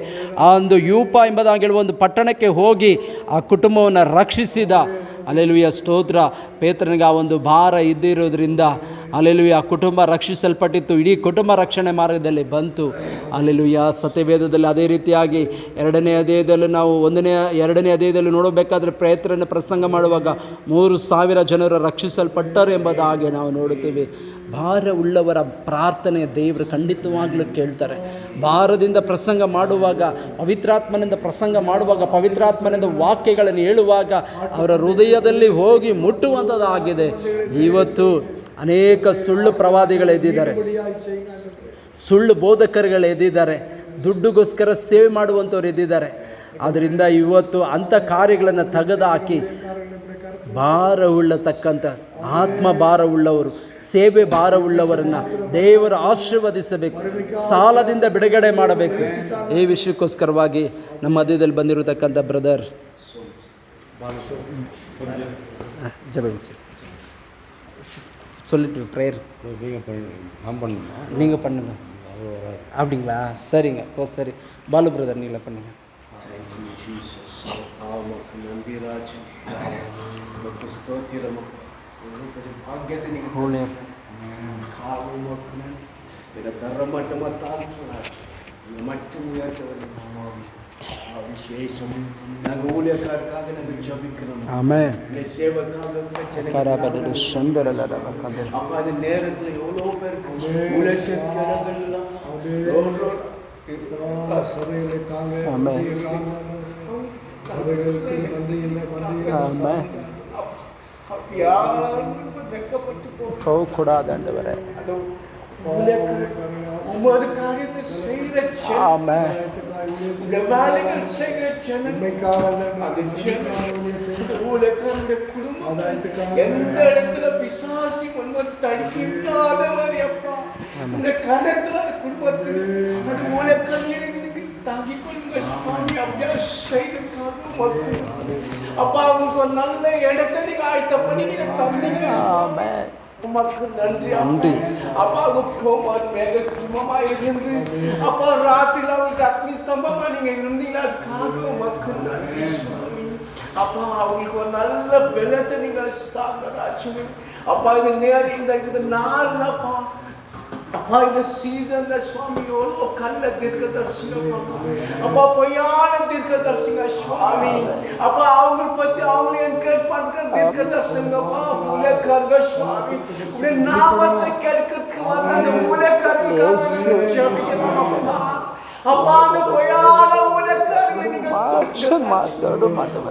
ಆ ಒಂದು ಯೂಪ ಎಂಬುದಾಗಿ ಹೇಳುವ ಒಂದು ಪಟ್ಟಣಕ್ಕೆ ಹೋಗಿ ಆ ಕುಟುಂಬವನ್ನು ರಕ್ಷಿಸಿದ. ಹಲ್ಲೆಲೂಯಾ, ಸ್ತೋತ್ರ. ಪೇತ್ರನಿಗೆ ಆ ಒಂದು ಭಾರ ಇದ್ದಿರೋದ್ರಿಂದ ಹಲ್ಲೆಲೂಯಾ ಆ ಕುಟುಂಬ ರಕ್ಷಿಸಲ್ಪಟ್ಟಿತ್ತು. ಇಡೀ ಕುಟುಂಬ ರಕ್ಷಣೆ ಮಾರ್ಗದಲ್ಲಿ ಬಂತು. ಹಲ್ಲೆಲೂಯಾ, ಸತ್ಯವೇದದಲ್ಲಿ ಅದೇ ರೀತಿಯಾಗಿ 2ನೇ ಅಧ್ಯಾಯದಲ್ಲೂ ನಾವು 2ನೇ ಅಧ್ಯಾಯದಲ್ಲಿ ನೋಡಬೇಕಾದ್ರೆ ಪೇತ್ರನ ಪ್ರಸಂಗ ಮಾಡುವಾಗ 3,000 ಜನರು ರಕ್ಷಿಸಲ್ಪಟ್ಟರು ಎಂಬುದಾಗಿ ನಾವು ನೋಡುತ್ತೇವೆ. ಭಾರ ಉಳ್ಳವರ ಪ್ರಾರ್ಥನೆ ದೇವರು ಖಂಡಿತವಾಗಲೂ ಕೇಳ್ತಾರೆ. ಭಾರದಿಂದ ಪ್ರಸಂಗ ಮಾಡುವಾಗ, ಪವಿತ್ರಾತ್ಮನಿಂದ ಪ್ರಸಂಗ ಮಾಡುವಾಗ, ಪವಿತ್ರಾತ್ಮನಿಂದ ವಾಕ್ಯಗಳನ್ನು ಹೇಳುವಾಗ ಅವರ ಹೃದಯದಲ್ಲಿ ಹೋಗಿ ಮುಟ್ಟುವಂಥದ್ದಾಗಿದೆ. ಇವತ್ತು ಅನೇಕ ಸುಳ್ಳು ಪ್ರವಾದಿಗಳೆದ್ದಿದ್ದಾರೆ, ಸುಳ್ಳು ಬೋಧಕರುಗಳು ಎದ್ದಿದ್ದಾರೆ, ದುಡ್ಡುಗೋಸ್ಕರ ಸೇವೆ ಮಾಡುವಂಥವ್ರು ಎದ್ದಿದ್ದಾರೆ. ಆದ್ದರಿಂದ ಇವತ್ತು ಅಂಥ ಕಾರ್ಯಗಳನ್ನು ತೆಗೆದುಹಾಕಿ ಭಾರವುಳ್ಳತಕ್ಕಂಥ ಆತ್ಮ ಭಾರವುಳ್ಳವರು, ಸೇವೆ ಭಾರವುಳ್ಳವರನ್ನು ದೇವರು ಆಶೀರ್ವದಿಸಬೇಕು, ಸಾಲದಿಂದ ಬಿಡುಗಡೆ ಮಾಡಬೇಕು. ಈ ವಿಷಯಕ್ಕೋಸ್ಕರವಾಗಿ ನಮ್ಮ ಮಧ್ಯದಲ್ಲಿ ಬಂದಿರತಕ್ಕಂಥ ಬ್ರದರ್ சொல்லிட்டு ப்ரேயர் நீங்கள் பண்ணுங்க. அப்படிங்களா? சரிங்க. ஓ சரி, பாலு பிரதர் நீங்களே பண்ணுங்க. நன்றி ராஜ், ஸ்தோத்திரம். ಭಾಗ್ಯತೆ தர மட்டமா மட்டும் விசேஷம் நாங்கள் ஊழியக்காருக்காக நாங்கள் ஜபிக்கிறோம். ஆமென். சேவக்காக அப்போ அது நேரத்தில் எவ்வளோ பேருக்கு ஊழியர் இடங்கள்லாம் சபைகளை தாங்க, சபைகளுக்கு வந்து இல்லை போகக்கூடாது ஆண்டவரே. உமது காரியத்தை செய்கிற வேலைகள் செய்கிற குடும்பம் எந்த இடத்துல பிசாசி ஒன்பது தடுக்கில்லாத மாதிரி அப்பா இந்த கரத்துல அந்த குடும்பத்தில் அது ஊழக்கல்லில் தாங்கிக் கொள்ளுங்க சுவாமி. அப்படியே செய்திருக்காங்க அப்பா, அவங்களுக்கு ஒரு நல்ல இடத்தை நீங்க ஆயத்த பண்ணி நீங்க தந்தீங்க. உமக்கு நன்றி நன்றி அப்பா. அவங்க போகும்போது மேக ஸ்தம்பமா இருந்து அப்பா ராத்திரில அவங்களுக்கு அக்னி ஸ்தம்பமா நீங்க இருந்தீங்கன்னா அதுக்காக உமக்கு நன்றி சுவாமி. அப்பா அவங்களுக்கு ஒரு நல்ல பலத்தை நீங்க ஸ்தாபராச்சு அப்பா. இது நேர இந்த நாள்லப்பா அப்பா, இந்த சீசன்ல சுவாமி எவ்வளோ கல்ல தீர்க்கதரிசிங்க அப்பா, பொய்யான தீர்க்கதரிசிங்க சுவாமி. அப்பா அவங்களை பத்தி அவங்களை என்கரேஜ் பண்ற தீர்க்கதரிசிங்கப்பா, ஊழியக்காரங்க சுவாமி. உடைய நாமத்தை கெடுக்கிறதுக்கு வந்த அந்த ஊழியக்காரங்க அப்பா, அந்த பொய்யான ஊழியக்காரங்களை நீங்க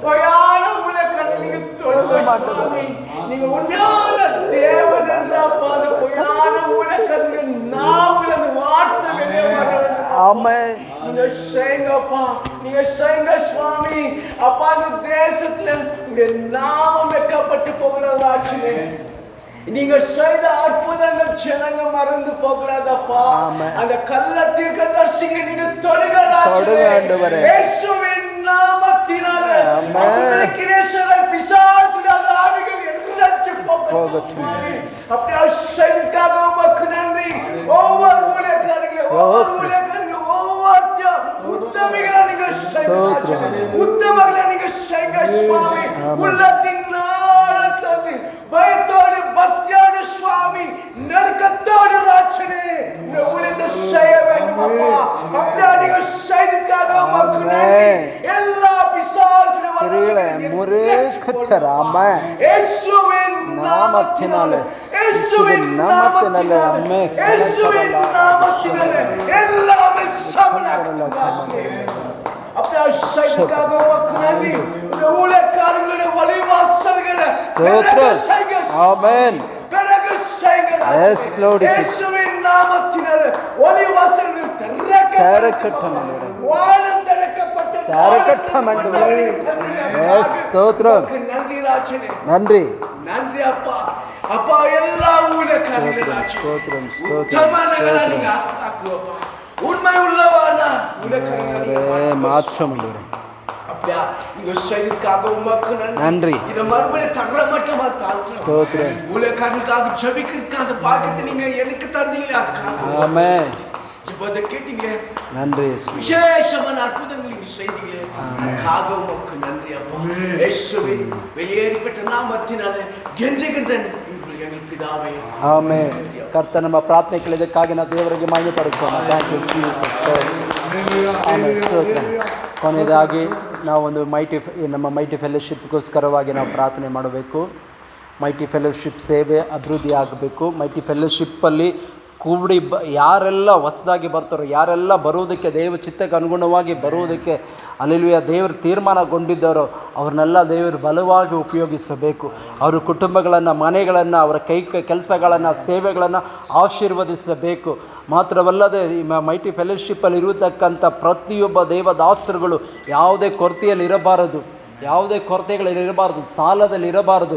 பொய்யான ஊழியக்காரங்களை நீங்க தொடுங்க சுவாமி. நீங்க உண்மையான தேவன் என்றப்பா, அந்த பொய்யான ஊழியக்காரங்க நாவுல அந்த வார்த்தை வெளியே வர வேண்டும். ஆமென். நீங்க செய்யுங்கப்பா, நீங்க செய்யுங்க சுவாமி. அப்பா, அந்த தேசத்துல உங்க நாமம் வைக்கப்பட்டு போகிறதாச்சுமே. நீங்க செய்த அற்புதங்கள் ஜனங்க மறந்து போகக்கூடாதப்பா. அந்த கள்ள தீர்க்கதரிசியை நீங்க தொடுகிறாச்சு இயேசுவின் நாமத்தினாலே. அவங்களை கிரேசரை பிசாசுகள் ஆவிகள் எரிஞ்சு போகட்டும். அப்படியே செய்திருக்காக உமக்கு நன்றி. ஒவ்வொரு ஊழியக்காரர்கள் உத்தமிகளை நீங்க உத்தமங்களை நீங்க செய்யுங்க சுவாமி. உள்ளத்தின் நாளத்திலிருந்து பயத்தோடு பக்தியோடு சுவாமி, நடுக்கத்தோடு ராட்சனே இந்த ஊழியத்தை செய்ய வேண்டும் அப்பா. அப்படியே நீங்க செய்திருக்காக உமக்கு நன்றி. முரே கச்சராம இயேசுவின் நாமத்தினாலே இயேசுவின் நாமத்தினாலே அம்மே இயேசுவின் நாமத்தினாலே எல்லாமே சமனாக்குவாச்சே. அப்படியே சைக்காக வக்குனவி இந்த ஊழியக்காரங்களுடைய வழிவாசல்களை ஸ்தோத்திரம். ஆமென். பிறகு செய்யுங்க. Yes, Lord. இயேசுவின் நாமத்தினாலே வழிவாசல்கள் திறக்கட்டும். வானம் திறக்கப்பட்டது. திறக்கட்டும் ஆண்டவரே. Yes, ஸ்தோத்திரம். நன்றி ராஜனே. நன்றி. நன்றி அப்பா. அப்பா எல்லா ஊழியக்காரங்களும் ஸ்தோத்திரம். உத்தமனங்களா நீங்க ஆக்குவப்பா. உண்மை உள்ளவானா ஊழியக்காரங்களே மாற்றம் ஆண்டவரே. அப்படியா நீங்க செய்ததுக்காக உமக்கு நன்றி. இத மறுபடியும் தரமட்டமா தாழ்த்து. ஸ்தோத்திரம். ஊழியக்காரங்களுக்காக ஜெபிக்கிறதுக்காக பாக்கியத்தை நீங்க எனக்கு தந்தீங்க. அதுக்காக ஆமென். ஜெபத்தை கேட்டீங்க. நன்றி. விசேஷமான அற்புதங்கள் நீங்க செய்தீங்க. அதுக்காக உமக்கு நன்றி அப்பா. இயேசுவின் வெளியேறிப்பட்ட நாமத்தினாலே கெஞ்சுகின்றேன் எங்கள் பிதாவே. ಆಮೆನ್. ಕರ್ತನ ನಮ್ಮ ಪ್ರಾರ್ಥನೆ ಇದಕ್ಕಾಗಿ ನಾವು ದೇವರಿಗೆ ಮಹಿಮೆ ಪಡಿಸೋಣ. Thank you Jesus. ಆಮೆನ್. ಸ್ತೋತ್ರ. ಕೊನೆಯದಾಗಿ ನಾವೊಂದು ನಮ್ಮ ಮೈಟಿ ಫೆಲೋಶಿಪ್ಗೋಸ್ಕರವಾಗಿ ನಾವು ಪ್ರಾರ್ಥನೆ ಮಾಡಬೇಕು. ಮೈಟಿ ಫೆಲೋಶಿಪ್ ಸೇವೆ ಅಭಿವೃದ್ಧಿ ಆಗಬೇಕು. ಮೈಟಿ ಫೆಲೋಶಿಪ್ಪಲ್ಲಿ ಕೂಡಿ ಯಾರೆಲ್ಲ ಹೊಸದಾಗಿ ಬರ್ತಾರೋ, ಯಾರೆಲ್ಲ ಬರುವುದಕ್ಕೆ ದೇವ ಚಿತ್ತಕ್ಕೆ ಅನುಗುಣವಾಗಿ ಬರುವುದಕ್ಕೆ ಅಲ್ಲೆಲೂಯಾ ದೇವರು ತೀರ್ಮಾನಗೊಂಡಿದ್ದಾರೋ ಅವ್ರನ್ನೆಲ್ಲ ದೇವರು ಬಲವಾಗಿ ಉಪಯೋಗಿಸಬೇಕು. ಅವರ ಕುಟುಂಬಗಳನ್ನು, ಮನೆಗಳನ್ನು, ಅವರ ಕೆಲಸಗಳನ್ನು, ಸೇವೆಗಳನ್ನು ಆಶೀರ್ವದಿಸಬೇಕು. ಮಾತ್ರವಲ್ಲದೆ ಈ ಮೈಟಿ ಫೆಲೋಶಿಪ್ಪಲ್ಲಿ ಇರತಕ್ಕಂಥ ಪ್ರತಿಯೊಬ್ಬ ದೇವದಾಸರುಗಳು ಯಾವುದೇ ಕೊರತೆಯಲ್ಲಿ ಇರಬಾರದು, ಯಾವುದೇ ಕೊರತೆಗಳಿರಬಾರ್ದು, ಸಾಲದಲ್ಲಿ ಇರಬಾರ್ದು,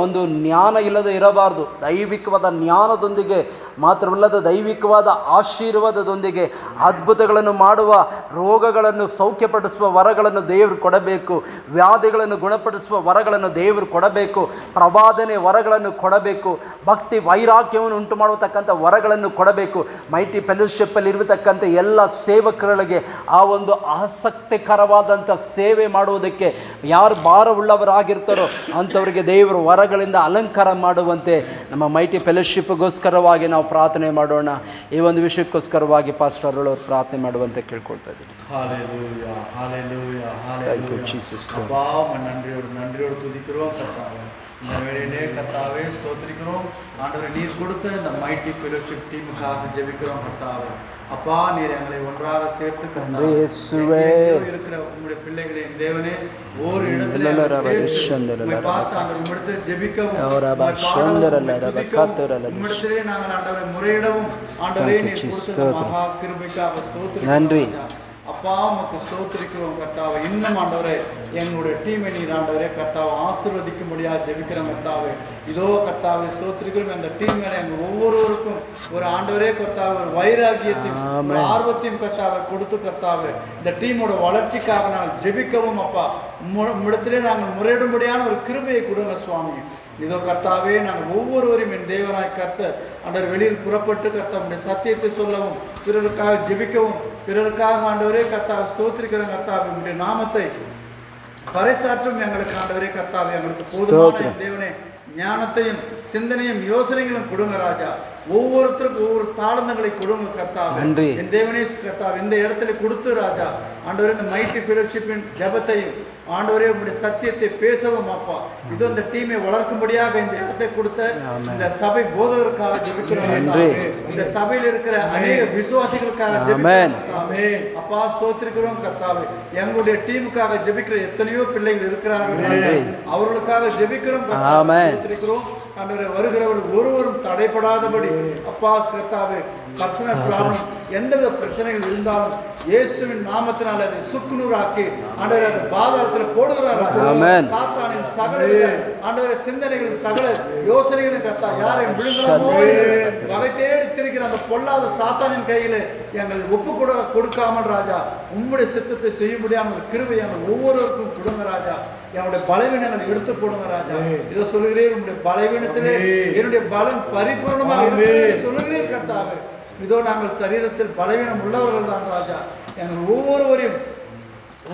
ಒಂದು ಜ್ಞಾನ ಇಲ್ಲದೆ ಇರಬಾರ್ದು. ದೈವಿಕವಾದ ಜ್ಞಾನದೊಂದಿಗೆ ಮಾತ್ರವಲ್ಲದೆ ದೈವಿಕವಾದ ಆಶೀರ್ವಾದದೊಂದಿಗೆ ಅದ್ಭುತಗಳನ್ನು ಮಾಡುವ, ರೋಗಗಳನ್ನು ಸೌಖ್ಯಪಡಿಸುವ ವರಗಳನ್ನು ದೇವರು ಕೊಡಬೇಕು. ವ್ಯಾಧಿಗಳನ್ನು ಗುಣಪಡಿಸುವ ವರಗಳನ್ನು ದೇವರು ಕೊಡಬೇಕು. ಪ್ರವಾದನೆ ವರಗಳನ್ನು ಕೊಡಬೇಕು. ಭಕ್ತಿ ವೈರಾಗ್ಯವನ್ನು ಉಂಟು ಮಾಡತಕ್ಕಂಥ ವರಗಳನ್ನು ಕೊಡಬೇಕು. ಮೈಟಿ ಫೆಲೋಶಿಪ್ಪಲ್ಲಿ ಇರತಕ್ಕಂಥ ಎಲ್ಲ ಸೇವಕರಿಗೆ ಆ ಒಂದು ಆಸಕ್ತಿಕರವಾದಂಥ ಸೇವೆ ಮಾಡುವುದಕ್ಕೆ ಯಾರು ಭಾರವುಳ್ಳವರಾಗಿರ್ತಾರೋ ಅಂಥವರಿಗೆ ದೇವರು ವರಗಳಿಂದ ಅಲಂಕಾರ ಮಾಡುವಂತೆ ನಮ್ಮ ಮೈಟಿ ಫೆಲೋಶಿಪ್ಗೋಸ್ಕರವಾಗಿ ನಾವು ಪ್ರಾರ್ಥನೆ ಮಾಡೋಣ. ಈ ಒಂದು ವಿಷಯಕ್ಕೋಸ್ಕರವಾಗಿ ಪಾಸ್ಟರ್ ಅವರು ಪ್ರಾರ್ಥನೆ ಮಾಡುವಂತೆ ಕೇಳ್ಕೊಳ್ತಾ ಇದ್ದೀನಿ. ஹல்லேலூயா ஹல்லேலூயா Thank you, ஹல்லேலூயா. Jesus. அப்பா நன்றியோடு துதிக்கிறோம் கர்த்தாவே. இந்த வேளையிலே கர்த்தாவே ஸ்தோத்திரிக்கிறோம். ஆண்டவரே நீர் கொடுத்த இந்த மைட்டி ஃபெலோஷிப் டீமுக்காக ஜெபிக்கிறோம் கர்த்தாவே. அப்பா நீர் எங்களை ஒன்றாக சேர்த்து இருக்கிற உங்களுடைய பிள்ளைகளை தேவனே ஒரு இடத்துல பார்த்து அந்த உம்மிடத்தில் ஜெபிக்கவும் உம்மிடத்திலே நாங்கள் ஆண்டவரை முறையிடவும் ஆண்டவரே நீர் கொடுத்த மகா கிருபைக்காக ஸ்தோத்திரிக்கிறோம். நன்றி அப்பா உமக்கு ஸ்தோத்திரிக்கிறோம் கர்த்தாவே. இன்னும் ஆண்டவரே எங்களுடைய டீமை நீர் ஆண்டவரே கர்த்தாவை ஆசீர்வதிக்க முடியாது ஜெபிக்கிறோம் கர்த்தாவே. இதோ கர்த்தாவை ஸ்தோத்திரிக்கிறோம். அந்த டீம் மேலே எங்கள் ஒவ்வொருவருக்கும் ஒரு ஆண்டவரே கர்த்தாவை ஒரு வைராகியத்தையும் ஆர்வத்தையும் கர்த்தாவை கொடுத்து கர்த்தாவே இந்த டீமோட வளர்ச்சிக்காக நாங்கள் ஜெபிக்கவும் அப்பா உம்மிடத்திலே நாங்கள் முறையிடும்படியான ஒரு கிருபையை கொடுங்க சுவாமி. இதோ கர்த்தாவே நாங்கள் ஒவ்வொருவரையும் என் தேவனாய் கர்த்தர் ஆண்டவர் வெளியில் புறப்பட்டு கர்த்தாவுடைய சத்தியத்தை சொல்லவும், பிறருக்காக ஜெபிக்கவும், பிறருக்காக ஆண்டவரே கர்த்தாவை ஸ்தோத்திரிக்கிற கர்த்தாவே உங்களுடைய நாமத்தை பறைசாற்றும் எங்களுக்கு ஆண்டவரே கர்த்தாவே எங்களுக்கு போதுமான தேவனே ஞானத்தையும் சிந்தனையும் யோசனைகளும் கொடுங்க ராஜா. ஒவ்வொருத்தருக்கும் ஒவ்வொரு தாளந்தங்களை கொடுங்க கர்த்தாவே. என் தேவனே கர்த்தாவே இந்த இடத்துல கொடுத்து ராஜா ஆண்டவரே இந்த மைட்டி ஃபெலோஷிப்பின் ஜெபத்தையும் ஆண்டவரே உங்களுடைய சத்தியத்தை பேசவும் அப்பா இதோ இந்த டீமை வளர்க்கும்படியாக இந்த இடத்தை கொடுத்த இந்த சபை போதகருக்காக ஜெபிக்கிறோம். இந்த சபையில் இருக்கிற அநேக விசுவாசிகளுக்காக ஜெபிக்கிறோம் அப்பா ஸ்தோத்திரிக்கிறோம் கர்த்தாவே. எங்களுடைய டீமுக்காக ஜெபிக்கிற எத்தனையோ பிள்ளைகள் இருக்கிறார்கள், அவர்களுக்காக ஜெபிக்கிறோம் ஸ்தோத்திரிக்கிறோம். ஆண்டவரே வருகிறவர்கள் ஒருவரும் தடைபடாதபடி அப்பா கர்த்தாவே பர்சனல் ப்ராப்ளம் எந்த பிரச்சனைகள் இருந்தாலும் இயேசுவின் நாமத்தினால் அதை சுக்குநூறாக்கி ஆண்டவரே அது பாதாளத்தில் போடுகிறார். சாத்தானின் சகல ஆண்டவரே சிந்தனைகளும் சகல யோசனைகளும் கர்த்தா யாரையும் விழுங்கலாமோ வகை தேடி திரிக்கிற அந்த பொல்லாத சாத்தானின் கையில எங்கள் ஒப்பு கொடுக்காமல் ராஜா உம்முடைய சித்தத்தை செய்ய முடியாமல் கிருபை எங்கள் ஒவ்வொருவருக்கும் கொடுங்க ராஜா. என்னுடைய பலவீனங்களை எடுத்து போடுங்க ராஜா. இதை சொல்லுகிறேன் உங்களுடைய பலவீனத்திலே என்னுடைய பலம் பரிபூர்ணமாக சொல்லுகிறேன் கர்த்தாவே. இதோ நாங்கள் சரீரத்தில் பலவீனம் உள்ளவர்கள் தான் ராஜா. எங்கள் ஒவ்வொருவரையும்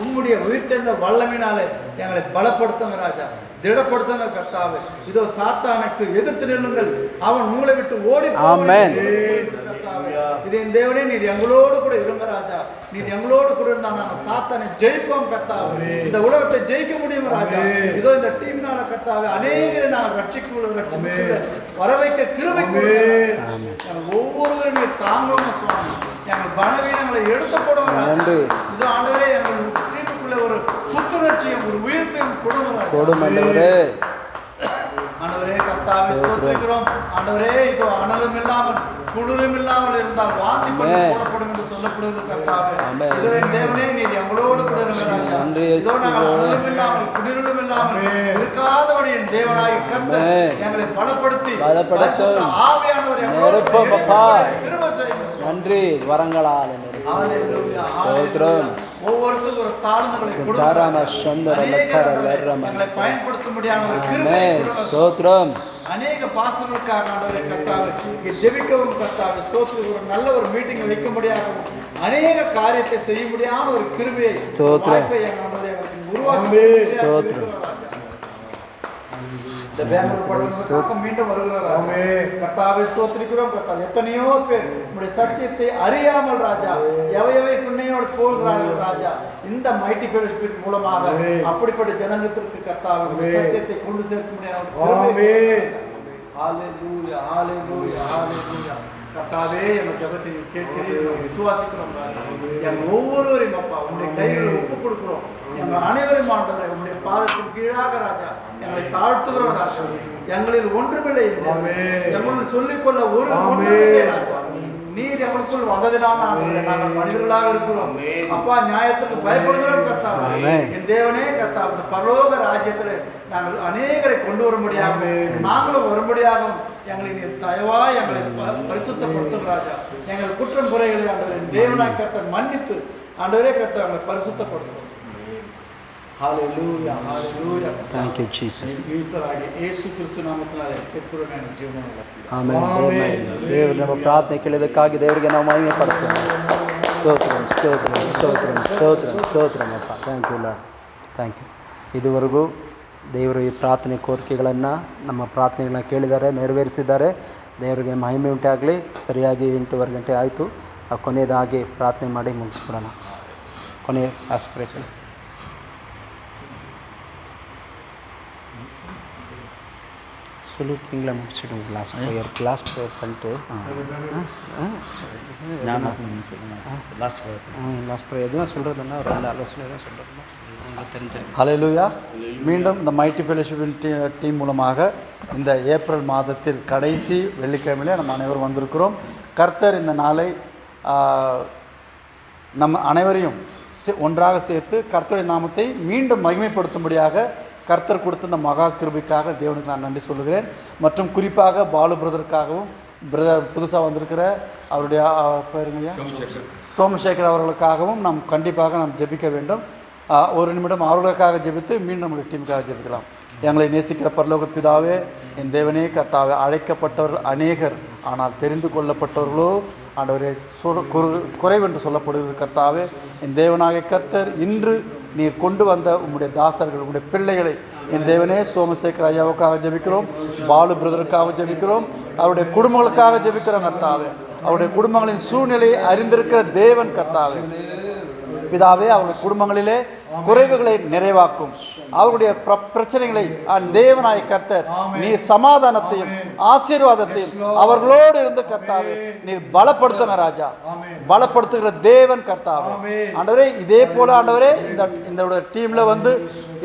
உம்முடைய உம்முடைய உயிர்த்தெழுந்த வல்லமையினாலே எங்களை பலப்படுத்துங்க ராஜா, திடப்படுத்துங்க கர்த்தாவே. இதோ சாத்தானுக்கு எதிர்த்து நில்லுங்கள், அவன் உங்களை விட்டு ஓடி ஆமென். இது என் தேவனே, நீர் எங்களோடு கூட இருங்க ராஜா. நீர் எங்களோடு கூட இருந்தா நாங்கள் சாத்தானை ஜெயிப்போம் கர்த்தாவே. இந்த உலகத்தை ஜெயிக்க முடியும் ராஜா. இதோ இந்த டீம்னால கர்த்தாவே அநேகரை நாங்கள் ரட்சிக்க வர வைக்க கிருபை ஒவ்வொருவரும் நீர் தாங்குவோம் சுவாமி. எங்கள் பலவீனங்களை எடுத்து போடுவோம். இதோ ஆண்டவரே, எங்கள் டீமுக்குள்ள ஒரு புத்துணர்ச்சியும் ஒரு உயிர்ப்பையும் கொடுங்க ஆண்டவரே. கர்த்தாவே ஸ்தோத்திரிக்கிறோம் ஆண்டவரே. இதோ அனலும் இல்லாமல் குளிரும் இல்லாமல் இருந்தால் வாந்தி பண்ணி போடப்படும் என்று சொல்லப்படுகிறது கர்த்தாவே. இதோ என் தேவனே, நீர் எங்களோடு கூட இருக்கிறார். இதோ நாங்கள் அனலும் இல்லாமல் குளிரும் இல்லாமல் இருக்காதபடி என் தேவனாகிய கர்த்தர் எங்களை பலப்படுத்தி ஆவியானவர் எங்களோடு கிருபை செய்யுங்க. நன்றி வரங்களால் ஒவ்வொருத்தருக்கும் ஒரு தாழ்ந்துகளை பயன்படுத்த முடியாத அநேக பாஸ்டர்களுக்காக ஆண்டவரை கர்த்தாவே இங்கே ஜெபிக்கவும் கர்த்தாவே ஸ்தோத்திரம், ஒரு நல்ல ஒரு மீட்டிங் வைக்க முடியாகவும் அநேக காரியத்தை செய்ய முடியாத ஒரு கிருபையை வாய்ப்பை ஆண்டவரே உருவாக்கி மீண்டும் வருகிறார். கர்த்தாவை ஸ்தோத்திரிக்கிறோம் கர்த்தாவே. எத்தனையோ பேர் உங்களுடைய சத்தியத்தை அறியாமல் ராஜா எவையவை புண்ணையோடு போகிறார்கள் ராஜா. இந்த மைட்டி ஃபெலோஷிப் மூலமாக அப்படிப்பட்ட ஜனங்கத்திற்கு கர்த்தாவே சத்தியத்தை கொண்டு சேர்க்க முடியாது. ஹல்லேலூயா, ஹல்லேலூயா, ஹல்லேலூயா. கர்த்தாவே, எங்கள் ஜெபத்தை நீர் கேட்கிறீர்கள், விசுவாசிக்கிறோம். எங்கள் ஒவ்வொருவரையும் அப்பா உங்களுடைய கைகளை ஒப்புக் கொடுக்கிறோம். எங்கள் அனைவரும் ஆண்டவரே உங்களுடைய பாதத்தின் கீழாக ராஜா எங்களை தாழ்த்துகிறோம் ராஜா. எங்களில் ஒன்றுமில்லை, எங்களுள் சொல்லிக்கொள்ள ஒரு நீர் எங்களுக்குள் வந்ததினால் நாங்கள் மனிதர்களாக இருக்கிறோம் அப்பா. நியாயத்துக்கு பயப்படுகிறோம் கர்த்தாவே. என் தேவனே கர்த்தாவே, பரலோக ராஜ்யத்தில் நாங்கள் அநேகரை கொண்டு வரும்படியாகவும் நாங்களும் வரும்படியாகவும் எங்களை நீர் தயவாய் எங்களை பரிசுத்தப்படுத்தும் ராஜா. எங்கள் குற்றம் குறைகளை ஆண்டவரே தேவனாய் கர்த்தர் மன்னித்து ஆண்டவரே கர்த்தர் எங்களை பரிசுத்தப்படுத்தும். Hallelujah, hallelujah. Thank you, Jesus. Yesu Krista ನಾಮದಲ್ಲಿ ಕೆತ್ತುರನ ಜೀವನವನ್ನು ಆಮೆನ್. ಆಮೆನ್. ದೇವರು ನಮ್ಮ ಪ್ರಾರ್ಥನೆ ಕೇಳಿದಕ್ಕಾಗಿ ದೇವರಿಗೆ ನಾವು ಮಹಿಮೆ ಪಡಿಸ್ತೇವೆ. ಸ್ತೋತ್ರ ಸ್ತೋತ್ರ ಸ್ತೋತ್ರ ಸ್ತೋತ್ರ ಸ್ತೋತ್ರ ಅಪ್ಪ. Thank you Lord, thank you. ಇದುವರೆಗೂ ದೇವರು ಈ ಪ್ರಾರ್ಥನೆ ಕೋರಿಕೆಗಳನ್ನು ನಮ್ಮ ಪ್ರಾರ್ಥನೆಗಳನ್ನ ಕೇಳಿದ್ದಾರೆ, ನೆರವೇರಿಸಿದ್ದಾರೆ. ದೇವರಿಗೆ ಮಹಿಮೆ ಉಂಟಾಗಲಿ. ಸರಿಯಾಗಿ 8:15 ಗಂಟೆ ಆಯಿತು. ಕೊನೆಯದಾಗಿ ಪ್ರಾರ್ಥನೆ ಮಾಡಿ ಮುಗಿಸ್ಬಿಡೋಣ. ಕೊನೆಯ ಆಸ್ಪಿರೇಷನ್ சொல்லிட்டீங்களா? முடிச்சிடுங்க. லாஸ்ட் ப்ரேயர் பண்ணிட்டு லாஸ்ட் ப்ரேயர் எதுவும் சொல்கிறதுன்னா ஒரு 2 ஆலோசனை தான் சொல்கிறதுன்னா உங்களுக்கு தெரிஞ்ச. ஹல்லேலூயா. மீண்டும் இந்த மைட்டி ஃபெலோஷிப்பின் டீம் மூலமாக இந்த ஏப்ரல் மாதத்தில் கடைசி வெள்ளிக்கிழமையிலே நம்ம அனைவரும் வந்திருக்கிறோம். கர்த்தர் இந்த நாளை நம்ம அனைவரையும் ஒன்றாக சேர்த்து கர்த்தருடைய நாமத்தை மீண்டும் மகிமைப்படுத்தும்படியாக கர்த்தர் கொடுத்த இந்த மகா கிருபைக்காக தேவனுக்கு நான் நன்றி சொல்லுகிறேன். மற்றும் குறிப்பாக பாலு பிரதருக்காகவும் புதுசாக வந்திருக்கிற அவருடைய பேருங்கய்யா சோமசேகர் அவர்களுக்காகவும் நாம் கண்டிப்பாக நாம் ஜெபிக்க வேண்டும். ஒரு நிமிடம் அவர்களுக்காக ஜெபித்து மீண்டும் நம்முடைய டீமுக்காக ஜெபிக்கலாம். எங்களை நேசிக்கிற பரலோக பிதாவே, என் தேவனே கர்த்தாவே, அழைக்கப்பட்டவர்கள் அநேகர், ஆனால் தெரிந்து கொள்ளப்பட்டவர்களோ ஆண்டவரே குறைவென்று சொல்லப்படுகிறது. கர்த்தாவே, என் தேவனாகிய கர்த்தர் இன்று நீர் கொண்டு வந்த உம்முடைய தாசர்கள், உம்முடைய பிள்ளைகளை என் தேவனே சோமசேகர் ஐயாவுக்காக ஜெபிக்கிறோம், பாலு பிரதருக்காக ஜெபிக்கிறோம், அவருடைய குடும்பங்களுக்காக ஜெபிக்கிறோம். கர்த்தாவே, அவருடைய குடும்பங்களின் சூழ்நிலையை அறிந்திருக்கிற தேவன் கர்த்தாவே பிதாவே, அவருடைய குடும்பங்களிலே குறைவுகளை நிறைவாக்கும். அவருடைய பிரச்சனைகளை தேவனாய் கர்த்தர் நீர் சமாதானத்தையும் ஆசீர்வாதத்தையும் அவர்களோடு இருந்து கர்த்தாவே நீர் பலப்படுத்துங்க ராஜா. பலப்படுத்துகிற தேவன் கர்த்தாவே. ஆண்டவரே, இதே போல ஆண்டவரே இந்த டீம்ல வந்து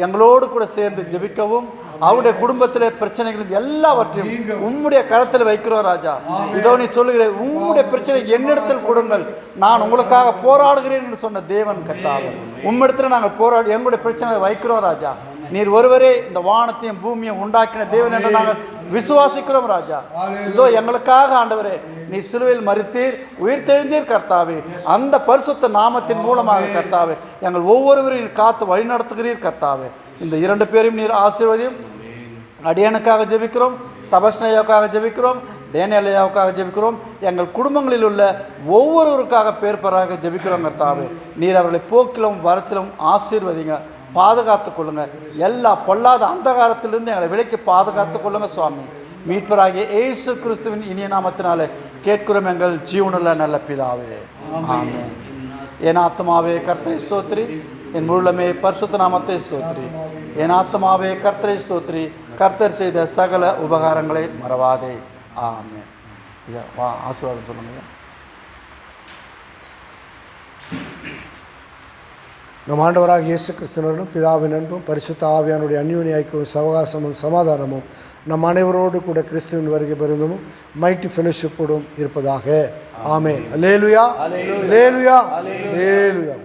எங்களோடு கூட சேர்ந்து ஜெபிக்கவும் அவருடைய குடும்பத்திலே பிரச்சனைகளும் எல்லாவற்றையும் உம்முடைய கரத்தில் வைக்கிறோம் ராஜா. இதோ நீ சொல்லுகிற உம்முடைய பிரச்சனை என்னிடத்தில் கொடுங்கள், நான் உங்களுக்காக போராடுகிறேன் என்று சொன்ன தேவன் கர்த்தாவே, உம்மிடத்தில் நாங்கள் போராடி எங்களுடைய பிரச்சனை வைக்கிறோம் ராஜா. நீர் ஒருவரே இந்த வானத்தையும் பூமியும் உண்டாக்கின தேவன் என்று நாங்கள் விசுவாசிக்கிறோம் ராஜா. இதோ எங்களுக்காக ஆண்டவரே நீர் சிலுவையில் மரித்தீர், உயிர் தெழுந்தீர் கர்த்தாவே. அந்த பரிசுத்த நாமத்தின் மூலமாக கர்த்தாவே எங்கள் ஒவ்வொருவரையும் காத்து வழி நடத்துகிறீர் கர்த்தாவே. இந்த 2 பேரையும் நீர் ஆசீர்வதியும். அடியனுக்காக ஜெபிக்கிறோம், சபஸ்னேயாவுக்காக ஜெபிக்கிறோம், டேனியல் ஐயாவுக்காக ஜெபிக்கிறோம். எங்கள் குடும்பங்களில் உள்ள ஒவ்வொருவருக்காக பேர் பெறாக ஜெபிக்கிறோம் கர்த்தாவே. நீர் அவர்களை போக்கிலும் வரத்திலும் ஆசீர்வதிங்க, பாதுகாத்து கொள்ளுங்க. எல்லா பொல்லாத அந்தகாரத்திலிருந்து எங்களை விலைக்கு பாதுகாத்து கொள்ளுங்க சுவாமி. மீட்பராகிய இயேசு கிறிஸ்துவின் இனிய நாமத்தினாலே கேட்கிறோம் எங்கள் ஜீவனுள்ள நல்ல பிதாவே, ஆமென். என் ஆத்மாவே கர்த்தரை ஸ்தோத்திரி, என் முழுமே பரிசுத்த நாமத்தை ஸ்தோத்திரி. என் ஆத்மாவே கர்த்தரை ஸ்தோத்திரி, கர்த்தர் செய்த சகல உபகாரங்களை மறவாதே, ஆமென். ஐயா வா, ஆசீர்வாதம் சொல்லுங்க. நம் ஆண்டவராக இயேசு கிறிஸ்துவினரும் பிதாவின் அன்பும் பரிசுத்த ஆவியானுடைய அந்யோன்ய ஐக்கியமும் சவகாசமும் சமாதானமும் நம் அனைவரோடு கூட கிறிஸ்துவின் வருகை பெருந்தமும் மைட்டி ஃபெலோஷிப்போடும் இருப்பதாக, ஆமென். அல்லேலூயா, அல்லேலூயா, அல்லேலூயா.